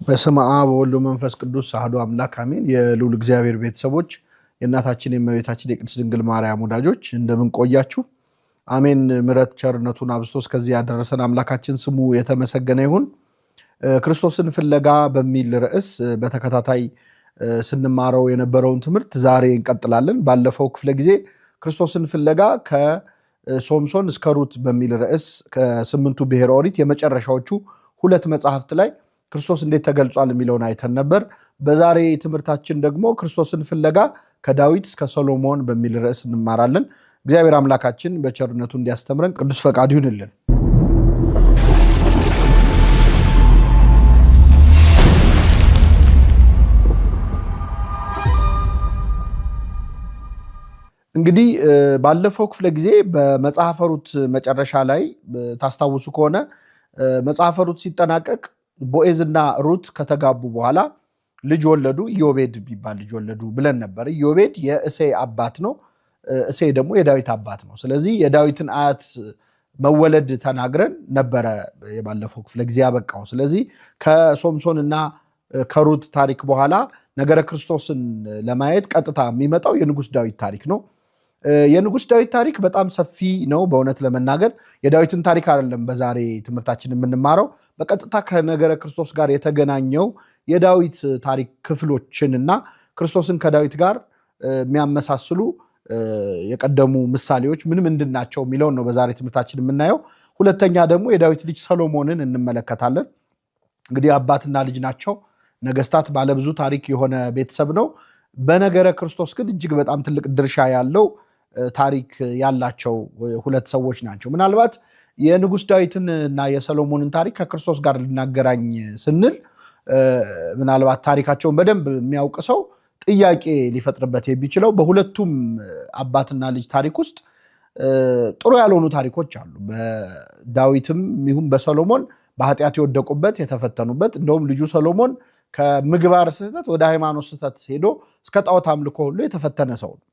በስመ አብ ወወልድ ወመንፈስ ቅዱስ አሐዱ አምላክ አሜን። የልዑል እግዚአብሔር ቤተሰቦች የእናታችን የእመቤታችን የቅድስት ድንግል ማርያም ወዳጆች እንደምን ቆያችሁ? አሜን። ምሕረት ቸርነቱን አብዝቶ እስከዚህ ያደረሰን አምላካችን ስሙ የተመሰገነ ይሁን። ክርስቶስን ፍለጋ በሚል ርዕስ በተከታታይ ስንማረው የነበረውን ትምህርት ዛሬ እንቀጥላለን። ባለፈው ክፍለ ጊዜ ክርስቶስን ፍለጋ ከሶምሶን እስከ ሩት በሚል ርዕስ ከስምንቱ ብሔረ ኦሪት የመጨረሻዎቹ ሁለት መጽሐፍት ላይ ክርስቶስ እንዴት ተገልጿል የሚለውን አይተን ነበር። በዛሬ ትምህርታችን ደግሞ ክርስቶስን ፍለጋ ከዳዊት እስከ ሰሎሞን በሚል ርዕስ እንማራለን። እግዚአብሔር አምላካችን በቸርነቱ እንዲያስተምረን ቅዱስ ፈቃዱ ይሁንልን። እንግዲህ ባለፈው ክፍለ ጊዜ በመጽሐፈ ሩት መጨረሻ ላይ ታስታውሱ ከሆነ መጽሐፈ ሩት ሲጠናቀቅ ቦዔዝና ሩት ከተጋቡ በኋላ ልጅ ወለዱ። ኢዮቤድ ቢባል ልጅ ወለዱ ብለን ነበር። ኢዮቤድ የእሴይ አባት ነው። እሴይ ደግሞ የዳዊት አባት ነው። ስለዚህ የዳዊትን አያት መወለድ ተናግረን ነበረ የባለፈው ክፍለ ጊዜ ያበቃው። ስለዚህ ከሶምሶንና ከሩት ታሪክ በኋላ ነገረ ክርስቶስን ለማየት ቀጥታ የሚመጣው የንጉሥ ዳዊት ታሪክ ነው። የንጉሥ ዳዊት ታሪክ በጣም ሰፊ ነው። በእውነት ለመናገር የዳዊትን ታሪክ አይደለም በዛሬ ትምህርታችን የምንማረው። በቀጥታ ከነገረ ክርስቶስ ጋር የተገናኘው የዳዊት ታሪክ ክፍሎችንና ክርስቶስን ከዳዊት ጋር የሚያመሳስሉ የቀደሙ ምሳሌዎች ምን ምንድን ናቸው የሚለውን ነው በዛሬ ትምህርታችን የምናየው። ሁለተኛ ደግሞ የዳዊት ልጅ ሰሎሞንን እንመለከታለን። እንግዲህ አባትና ልጅ ናቸው። ነገስታት ባለብዙ ታሪክ የሆነ ቤተሰብ ነው። በነገረ ክርስቶስ ግን እጅግ በጣም ትልቅ ድርሻ ያለው ታሪክ ያላቸው ሁለት ሰዎች ናቸው። ምናልባት የንጉሥ ዳዊትን እና የሰሎሞንን ታሪክ ከክርስቶስ ጋር ልናገናኝ ስንል ምናልባት ታሪካቸውን በደንብ የሚያውቅ ሰው ጥያቄ ሊፈጥርበት የሚችለው በሁለቱም አባትና ልጅ ታሪክ ውስጥ ጥሩ ያልሆኑ ታሪኮች አሉ። በዳዊትም ይሁን በሰሎሞን በኃጢአት የወደቁበት የተፈተኑበት፣ እንደውም ልጁ ሰሎሞን ከምግባር ስህተት ወደ ሃይማኖት ስህተት ሄዶ እስከ ጣዖት አምልኮ ሁሉ የተፈተነ ሰው ነው።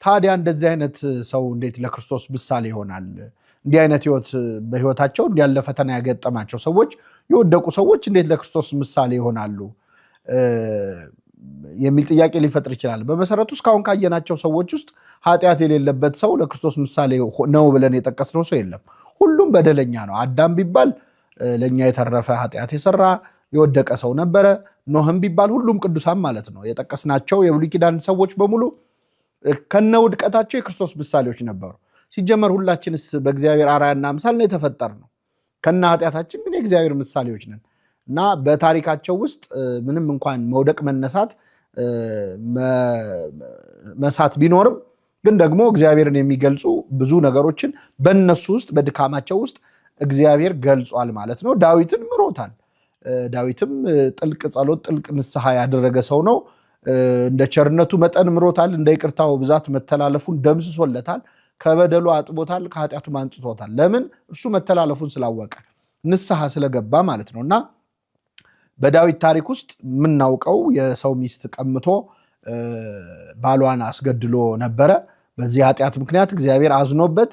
ታዲያ እንደዚህ አይነት ሰው እንዴት ለክርስቶስ ምሳሌ ይሆናል? እንዲህ አይነት ህይወት በህይወታቸው እንዲያለ ፈተና ያገጠማቸው ሰዎች፣ የወደቁ ሰዎች እንዴት ለክርስቶስ ምሳሌ ይሆናሉ የሚል ጥያቄ ሊፈጥር ይችላል። በመሰረቱ እስካሁን ካየናቸው ሰዎች ውስጥ ኃጢአት የሌለበት ሰው ለክርስቶስ ምሳሌ ነው ብለን የጠቀስነው ሰው የለም። ሁሉም በደለኛ ነው። አዳም ቢባል ለእኛ የተረፈ ኃጢአት የሰራ የወደቀ ሰው ነበረ። ኖህም ቢባል ሁሉም ቅዱሳን ማለት ነው። የጠቀስናቸው የብሉይ ኪዳን ሰዎች በሙሉ ከነ ውድቀታቸው የክርስቶስ ምሳሌዎች ነበሩ። ሲጀመር ሁላችንስ በእግዚአብሔር አርአያና አምሳል ነው የተፈጠርነው። ከነ ኃጢአታችን ግን የእግዚአብሔር ምሳሌዎች ነን እና በታሪካቸው ውስጥ ምንም እንኳን መውደቅ መነሳት መሳት ቢኖርም ግን ደግሞ እግዚአብሔርን የሚገልጹ ብዙ ነገሮችን በእነሱ ውስጥ በድካማቸው ውስጥ እግዚአብሔር ገልጿል ማለት ነው። ዳዊትን ምሮታል። ዳዊትም ጥልቅ ጸሎት ጥልቅ ንስሐ ያደረገ ሰው ነው። እንደ ቸርነቱ መጠን ምሮታል። እንደ ይቅርታው ብዛት መተላለፉን ደምስሶለታል። ከበደሉ አጥቦታል፣ ከኃጢአቱ አንጽቶታል። ለምን? እሱ መተላለፉን ስላወቀ ንስሐ ስለገባ ማለት ነው። እና በዳዊት ታሪክ ውስጥ የምናውቀው የሰው ሚስት ቀምቶ ባሏን አስገድሎ ነበረ። በዚህ ኃጢአት ምክንያት እግዚአብሔር አዝኖበት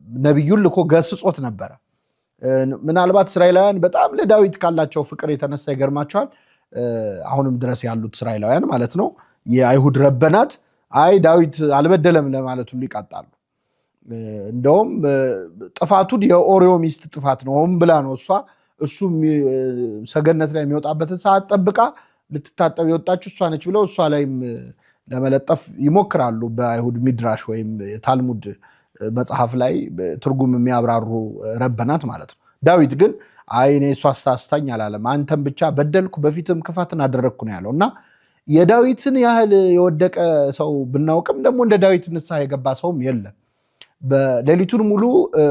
ነቢዩን ልኮ ገስጾት ነበረ። ምናልባት እስራኤላውያን በጣም ለዳዊት ካላቸው ፍቅር የተነሳ ይገርማቸዋል። አሁንም ድረስ ያሉት እስራኤላውያን ማለት ነው የአይሁድ ረበናት አይ ዳዊት አልበደለም ለማለት ሁሉ ይቃጣሉ። እንደውም ጥፋቱን የኦሪዮ ሚስት ጥፋት ነው ሆን ብላ ነው እሱ ሰገነት ላይ የሚወጣበትን ሰዓት ጠብቃ ልትታጠብ የወጣችው እሷ ነች ብለው እሷ ላይም ለመለጠፍ ይሞክራሉ። በአይሁድ ሚድራሽ ወይም የታልሙድ መጽሐፍ ላይ ትርጉም የሚያብራሩ ረበናት ማለት ነው። ዳዊት ግን አይ እኔ እሷ አስታኝ አላለም። አንተም ብቻ በደልኩ በፊትም ክፋትን አደረግኩ ነው ያለው። እና የዳዊትን ያህል የወደቀ ሰው ብናውቅም ደግሞ እንደ ዳዊት ንስሐ የገባ ሰውም የለም። በሌሊቱን ሙሉ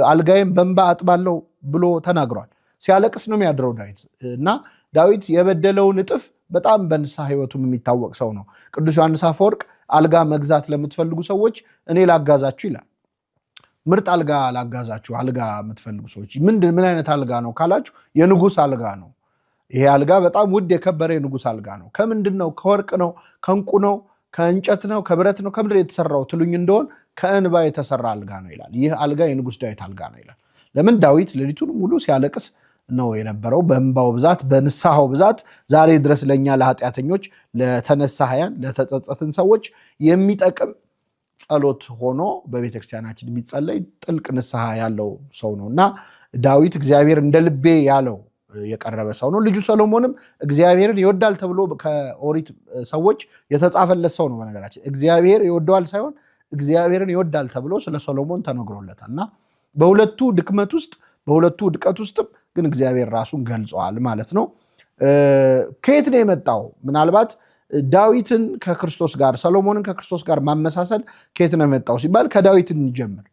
አልጋዬን በእንባ አጥባለሁ ብሎ ተናግሯል። ሲያለቅስ ነው የሚያድረው ዳዊት። እና ዳዊት የበደለውን እጥፍ በጣም በንስሐ ህይወቱም የሚታወቅ ሰው ነው። ቅዱስ ዮሐንስ አፈወርቅ አልጋ መግዛት ለምትፈልጉ ሰዎች እኔ ላጋዛችሁ ይላል። ምርጥ አልጋ ላጋዛችሁ። አልጋ የምትፈልጉ ሰዎች ምን አይነት አልጋ ነው ካላችሁ የንጉሥ አልጋ ነው። ይሄ አልጋ በጣም ውድ የከበረ የንጉሥ አልጋ ነው። ከምንድን ነው? ከወርቅ ነው? ከእንቁ ነው? ከእንጨት ነው? ከብረት ነው? ከምድር የተሰራው ትሉኝ እንደሆን ከእንባ የተሰራ አልጋ ነው ይላል። ይህ አልጋ የንጉሥ ዳዊት አልጋ ነው ይላል። ለምን? ዳዊት ሌሊቱን ሙሉ ሲያለቅስ ነው የነበረው። በእንባው ብዛት በንስሐው ብዛት ዛሬ ድረስ ለኛ ለኃጢአተኞች ለተነሳህያን ለተጸጸትን ሰዎች የሚጠቅም ጸሎት ሆኖ በቤተክርስቲያናችን የሚጸለይ ጥልቅ ንስሐ ያለው ሰው ነው እና ዳዊት እግዚአብሔር እንደ ልቤ ያለው የቀረበ ሰው ነው። ልጁ ሰሎሞንም እግዚአብሔርን ይወዳል ተብሎ ከኦሪት ሰዎች የተጻፈለት ሰው ነው። በነገራችን እግዚአብሔር ይወደዋል ሳይሆን እግዚአብሔርን ይወዳል ተብሎ ስለ ሰሎሞን ተነግሮለታል እና በሁለቱ ድክመት ውስጥ በሁለቱ ውድቀት ውስጥም ግን እግዚአብሔር ራሱን ገልጿል ማለት ነው። ከየት ነው የመጣው? ምናልባት ዳዊትን ከክርስቶስ ጋር ሰሎሞንን ከክርስቶስ ጋር ማመሳሰል ከየት ነው የመጣው ሲባል ከዳዊት እንጀምር።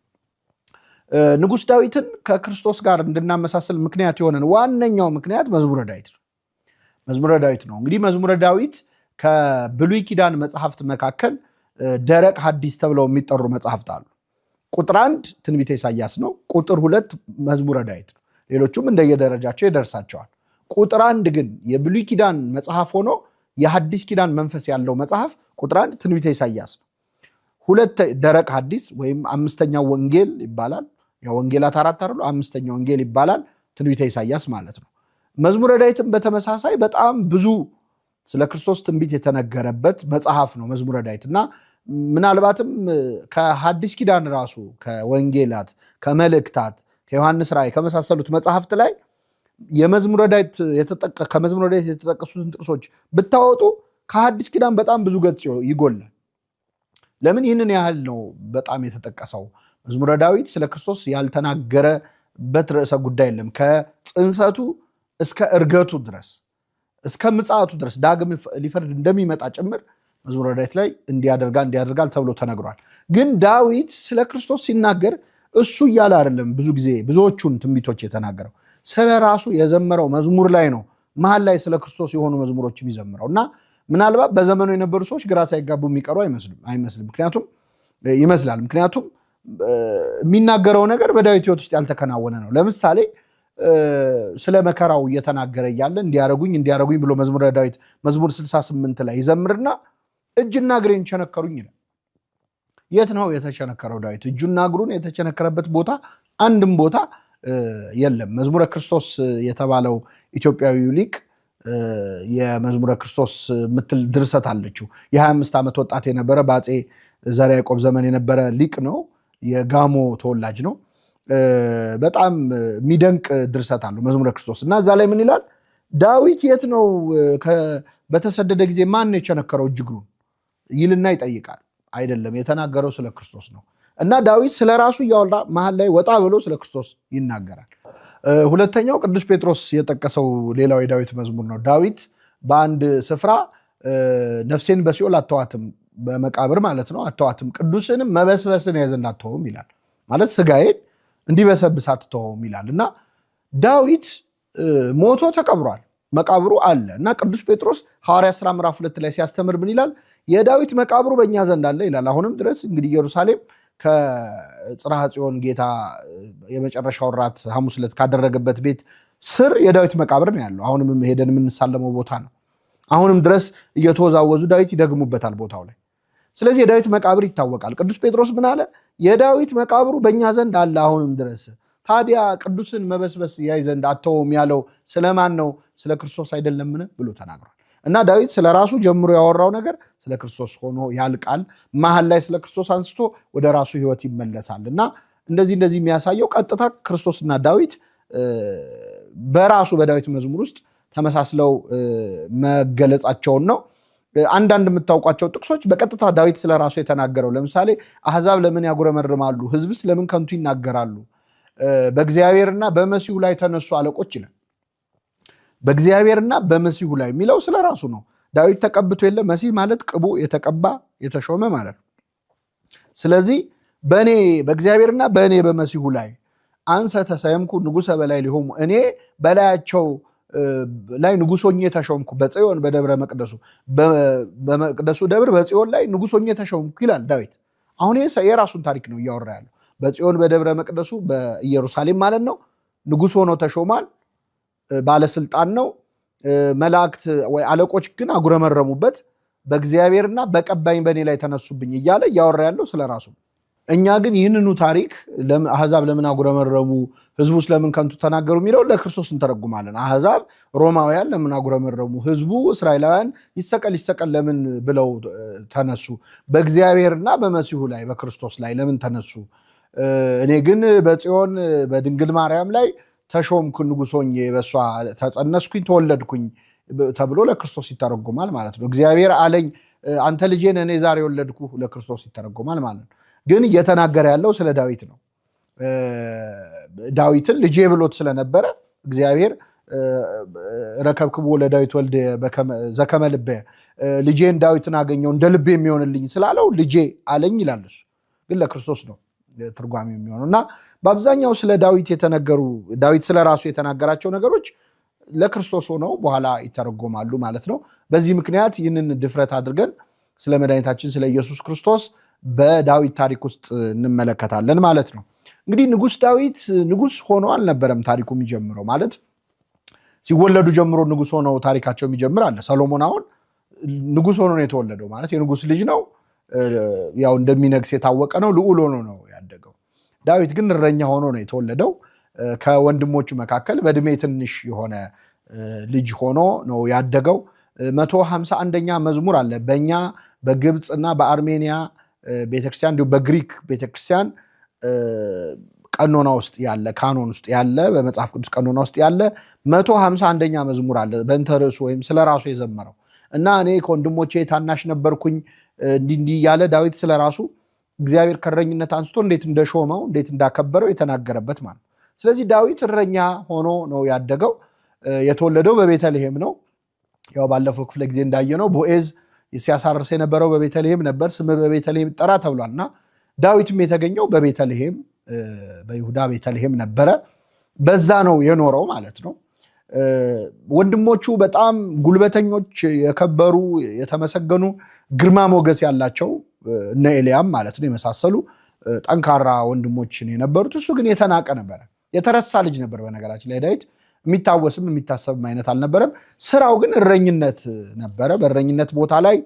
ንጉሥ ዳዊትን ከክርስቶስ ጋር እንድናመሳሰል ምክንያት የሆነን ዋነኛው ምክንያት መዝሙረ ዳዊት ነው። መዝሙረ ዳዊት ነው እንግዲህ መዝሙረ ዳዊት ከብሉይ ኪዳን መጽሐፍት መካከል ደረቅ ሐዲስ ተብለው የሚጠሩ መጽሐፍት አሉ። ቁጥር 1 ትንቢተ ኢሳይያስ ነው። ቁጥር 2 መዝሙረ ዳዊት ነው። ሌሎቹም እንደየደረጃቸው ይደርሳቸዋል። ቁጥር 1 ግን የብሉይ ኪዳን መጽሐፍ ሆኖ የሐዲስ ኪዳን መንፈስ ያለው መጽሐፍ ቁጥር 1 ትንቢተ ኢሳይያስ ነው። 2 ደረቅ ሐዲስ ወይም አምስተኛው ወንጌል ይባላል። ያው ወንጌላት 4 አይደሉ? አምስተኛው ወንጌል ይባላል ትንቢተ ኢሳይያስ ማለት ነው። መዝሙረ ዳዊትም በተመሳሳይ በጣም ብዙ ስለ ክርስቶስ ትንቢት የተነገረበት መጽሐፍ ነው መዝሙረ ዳዊት እና ምናልባትም ከሐዲስ ኪዳን ራሱ ከወንጌላት ከመልእክታት ከዮሐንስ ራእይ ከመሳሰሉት መጽሐፍት ላይ ከመዝሙረ ዳዊት የተጠቀሱትን ጥቅሶች ብታወጡ ከሐዲስ ኪዳን በጣም ብዙ ገጽ ይጎላል። ለምን? ይህንን ያህል ነው በጣም የተጠቀሰው። መዝሙረ ዳዊት ስለ ክርስቶስ ያልተናገረበት ርዕሰ ጉዳይ የለም። ከጽንሰቱ እስከ እርገቱ ድረስ እስከ ምጽአቱ ድረስ ዳግም ሊፈርድ እንደሚመጣ ጭምር መዝሙረ ዳዊት ላይ እንዲያደርጋል ተብሎ ተነግሯል። ግን ዳዊት ስለ ክርስቶስ ሲናገር እሱ እያለ አይደለም። ብዙ ጊዜ ብዙዎቹን ትንቢቶች የተናገረው ስለ ራሱ የዘመረው መዝሙር ላይ ነው። መሀል ላይ ስለ ክርስቶስ የሆኑ መዝሙሮች የሚዘምረው እና ምናልባት በዘመኑ የነበሩ ሰዎች ግራ ሳይጋቡ የሚቀሩ አይመስልም። ምክንያቱም የሚናገረው ነገር በዳዊት ሕይወት ውስጥ ያልተከናወነ ነው። ለምሳሌ ስለ መከራው እየተናገረ እያለ እንዲያረጉኝ ብሎ መዝሙረ ዳዊት መዝሙር 68 ላይ ይዘምርና እጅና እግሬን ቸነከሩኝ ይላል። የት ነው የተቸነከረው ዳዊት? እጁና እግሩን የተቸነከረበት ቦታ አንድም ቦታ የለም። መዝሙረ ክርስቶስ የተባለው ኢትዮጵያዊው ሊቅ የመዝሙረ ክርስቶስ ምትል ድርሰት አለችው። የ25 ዓመት ወጣት የነበረ በአፄ ዘርዓ ያዕቆብ ዘመን የነበረ ሊቅ ነው። የጋሞ ተወላጅ ነው። በጣም የሚደንቅ ድርሰት አለው መዝሙረ ክርስቶስ እና እዛ ላይ ምን ይላል? ዳዊት የት ነው በተሰደደ ጊዜ ማን የቸነከረው እጅ እግሩን ይልና ይጠይቃል። አይደለም፣ የተናገረው ስለ ክርስቶስ ነው። እና ዳዊት ስለ ራሱ እያወራ መሀል ላይ ወጣ ብሎ ስለ ክርስቶስ ይናገራል። ሁለተኛው ቅዱስ ጴጥሮስ የጠቀሰው ሌላው የዳዊት መዝሙር ነው። ዳዊት በአንድ ስፍራ ነፍሴን በሲኦል አተዋትም፣ በመቃብር ማለት ነው አተዋትም፣ ቅዱስንም መበስበስን ያዘንድ አትተውም ይላል። ማለት ስጋዬን እንዲበሰብስ አትተውም ይላል። እና ዳዊት ሞቶ ተቀብሯል፣ መቃብሩ አለ። እና ቅዱስ ጴጥሮስ ሐዋርያት ሥራ ምዕራፍ 2 ላይ ሲያስተምር ምን ይላል? የዳዊት መቃብሩ በእኛ ዘንድ አለ ይላል። አሁንም ድረስ እንግዲህ ኢየሩሳሌም ከጽርሐ ጽዮን ጌታ የመጨረሻው ራት ሐሙስ ዕለት ካደረገበት ቤት ስር የዳዊት መቃብር ነው ያለው። አሁንም ሄደን የምንሳለመው ቦታ ነው። አሁንም ድረስ እየተወዛወዙ ዳዊት ይደግሙበታል ቦታው ላይ። ስለዚህ የዳዊት መቃብር ይታወቃል። ቅዱስ ጴጥሮስ ምን አለ? የዳዊት መቃብሩ በእኛ ዘንድ አለ አሁንም ድረስ። ታዲያ ቅዱስን መበስበስ ያይ ዘንድ አተውም ያለው ስለማን ነው? ስለ ክርስቶስ አይደለምን ብሎ ተናግሯል። እና ዳዊት ስለ ራሱ ጀምሮ ያወራው ነገር ስለ ክርስቶስ ሆኖ ያልቃል። መሀል ላይ ስለ ክርስቶስ አንስቶ ወደ ራሱ ሕይወት ይመለሳል። እና እንደዚህ የሚያሳየው ቀጥታ ክርስቶስና ዳዊት በራሱ በዳዊት መዝሙር ውስጥ ተመሳስለው መገለጻቸውን ነው። አንዳንድ የምታውቋቸው ጥቅሶች በቀጥታ ዳዊት ስለ ራሱ የተናገረው፣ ለምሳሌ አሕዛብ ለምን ያጉረመርማሉ? ሕዝብስ ለምን ከንቱ ይናገራሉ? በእግዚአብሔርና በመሲሁ ላይ ተነሱ አለቆች ይላል። በእግዚአብሔርና በመሲሁ ላይ የሚለው ስለ ራሱ ነው። ዳዊት ተቀብቶ የለ? መሲህ ማለት ቅቡዕ፣ የተቀባ፣ የተሾመ ማለት ነው። ስለዚህ በእግዚአብሔርና በእኔ በመሲሁ ላይ አንሰ ተሰየምኩ ንጉሠ በላይ ሊሆሙ፣ እኔ በላያቸው ላይ ንጉሶኜ ተሾምኩ፣ በጽዮን በደብረ መቅደሱ፣ በመቅደሱ ደብር በጽዮን ላይ ንጉሶኜ ተሾምኩ ይላል ዳዊት። አሁን የራሱን ታሪክ ነው እያወራ ያለው። በጽዮን በደብረ መቅደሱ በኢየሩሳሌም ማለት ነው ንጉሥ ሆኖ ተሾሟል። ባለስልጣን ነው። መላእክት ወይ አለቆች ግን አጉረመረሙበት። በእግዚአብሔርና በቀባኝ በእኔ ላይ ተነሱብኝ እያለ እያወራ ያለው ስለ ራሱ። እኛ ግን ይህንኑ ታሪክ አሕዛብ ለምን አጉረመረሙ፣ ህዝቡስ ለምን ከንቱ ተናገሩ የሚለው ለክርስቶስ እንተረጉማለን። አሕዛብ ሮማውያን ለምን አጉረመረሙ፣ ህዝቡ እስራኤላውያን ይሰቀል ለምን ብለው ተነሱ፣ በእግዚአብሔርና በመሲሁ ላይ በክርስቶስ ላይ ለምን ተነሱ፣ እኔ ግን በጽዮን በድንግል ማርያም ላይ ተሾምኩ፣ ንጉሥ ሆኜ በሷ ተጸነስኩኝ፣ ተወለድኩኝ ተብሎ ለክርስቶስ ይተረጎማል ማለት ነው። እግዚአብሔር አለኝ አንተ ልጄን እኔ ዛሬ ወለድኩ ለክርስቶስ ይተረጎማል ማለት ነው። ግን እየተናገረ ያለው ስለ ዳዊት ነው። ዳዊትን ልጄ ብሎት ስለነበረ እግዚአብሔር ረከብክቦ ለዳዊት ወልድ ዘከመ ልቤ፣ ልጄን ዳዊትን አገኘው እንደ ልቤ የሚሆንልኝ ስላለው ልጄ አለኝ ይላል። እሱ ግን ለክርስቶስ ነው ትርጓሜ የሚሆነው እና በአብዛኛው ስለ ዳዊት የተነገሩ ዳዊት ስለ ራሱ የተናገራቸው ነገሮች ለክርስቶስ ሆነው በኋላ ይተረጎማሉ ማለት ነው። በዚህ ምክንያት ይህንን ድፍረት አድርገን ስለ መድኃኒታችን ስለ ኢየሱስ ክርስቶስ በዳዊት ታሪክ ውስጥ እንመለከታለን ማለት ነው። እንግዲህ ንጉሥ ዳዊት ንጉሥ ሆኖ አልነበረም ታሪኩ የሚጀምረው። ማለት ሲወለዱ ጀምሮ ንጉሥ ሆነው ታሪካቸው የሚጀምር አለ። ሰሎሞን አሁን ንጉሥ ሆኖ ነው የተወለደው። ማለት የንጉሥ ልጅ ነው፣ ያው እንደሚነግስ የታወቀ ነው፣ ልዑል ሆኖ ነው ያደገው። ዳዊት ግን እረኛ ሆኖ ነው የተወለደው። ከወንድሞቹ መካከል በእድሜ ትንሽ የሆነ ልጅ ሆኖ ነው ያደገው። 151ኛ መዝሙር አለ በእኛ በግብፅ እና በአርሜኒያ ቤተክርስቲያን እንዲሁም በግሪክ ቤተክርስቲያን ቀኖና ውስጥ ያለ ካኖን ውስጥ ያለ በመጽሐፍ ቅዱስ ቀኖና ውስጥ ያለ 151ኛ መዝሙር አለ በእንተ ርዕሱ ወይም ስለ ራሱ የዘመረው እና እኔ ከወንድሞቼ ታናሽ ነበርኩኝ እንዲህ ያለ ዳዊት ስለ ራሱ እግዚአብሔር ከእረኝነት አንስቶ እንዴት እንደሾመው እንዴት እንዳከበረው የተናገረበት ማለት ነው። ስለዚህ ዳዊት እረኛ ሆኖ ነው ያደገው። የተወለደው በቤተልሔም ነው። ያው ባለፈው ክፍለ ጊዜ እንዳየነው ቦዔዝ ሲያሳርስ የነበረው በቤተልሔም ነበር። ስም በቤተልሔም ይጠራ ተብሏል እና ዳዊትም የተገኘው በቤተልሔም በይሁዳ ቤተልሔም ነበረ። በዛ ነው የኖረው ማለት ነው። ወንድሞቹ በጣም ጉልበተኞች፣ የከበሩ፣ የተመሰገኑ፣ ግርማ ሞገስ ያላቸው እነ ኤልያም ማለት ነው የመሳሰሉ ጠንካራ ወንድሞችን የነበሩት። እሱ ግን የተናቀ ነበረ፣ የተረሳ ልጅ ነበር። በነገራችን ላይ ዳዊት የሚታወስም የሚታሰብም አይነት አልነበረም። ስራው ግን እረኝነት ነበረ። በእረኝነት ቦታ ላይ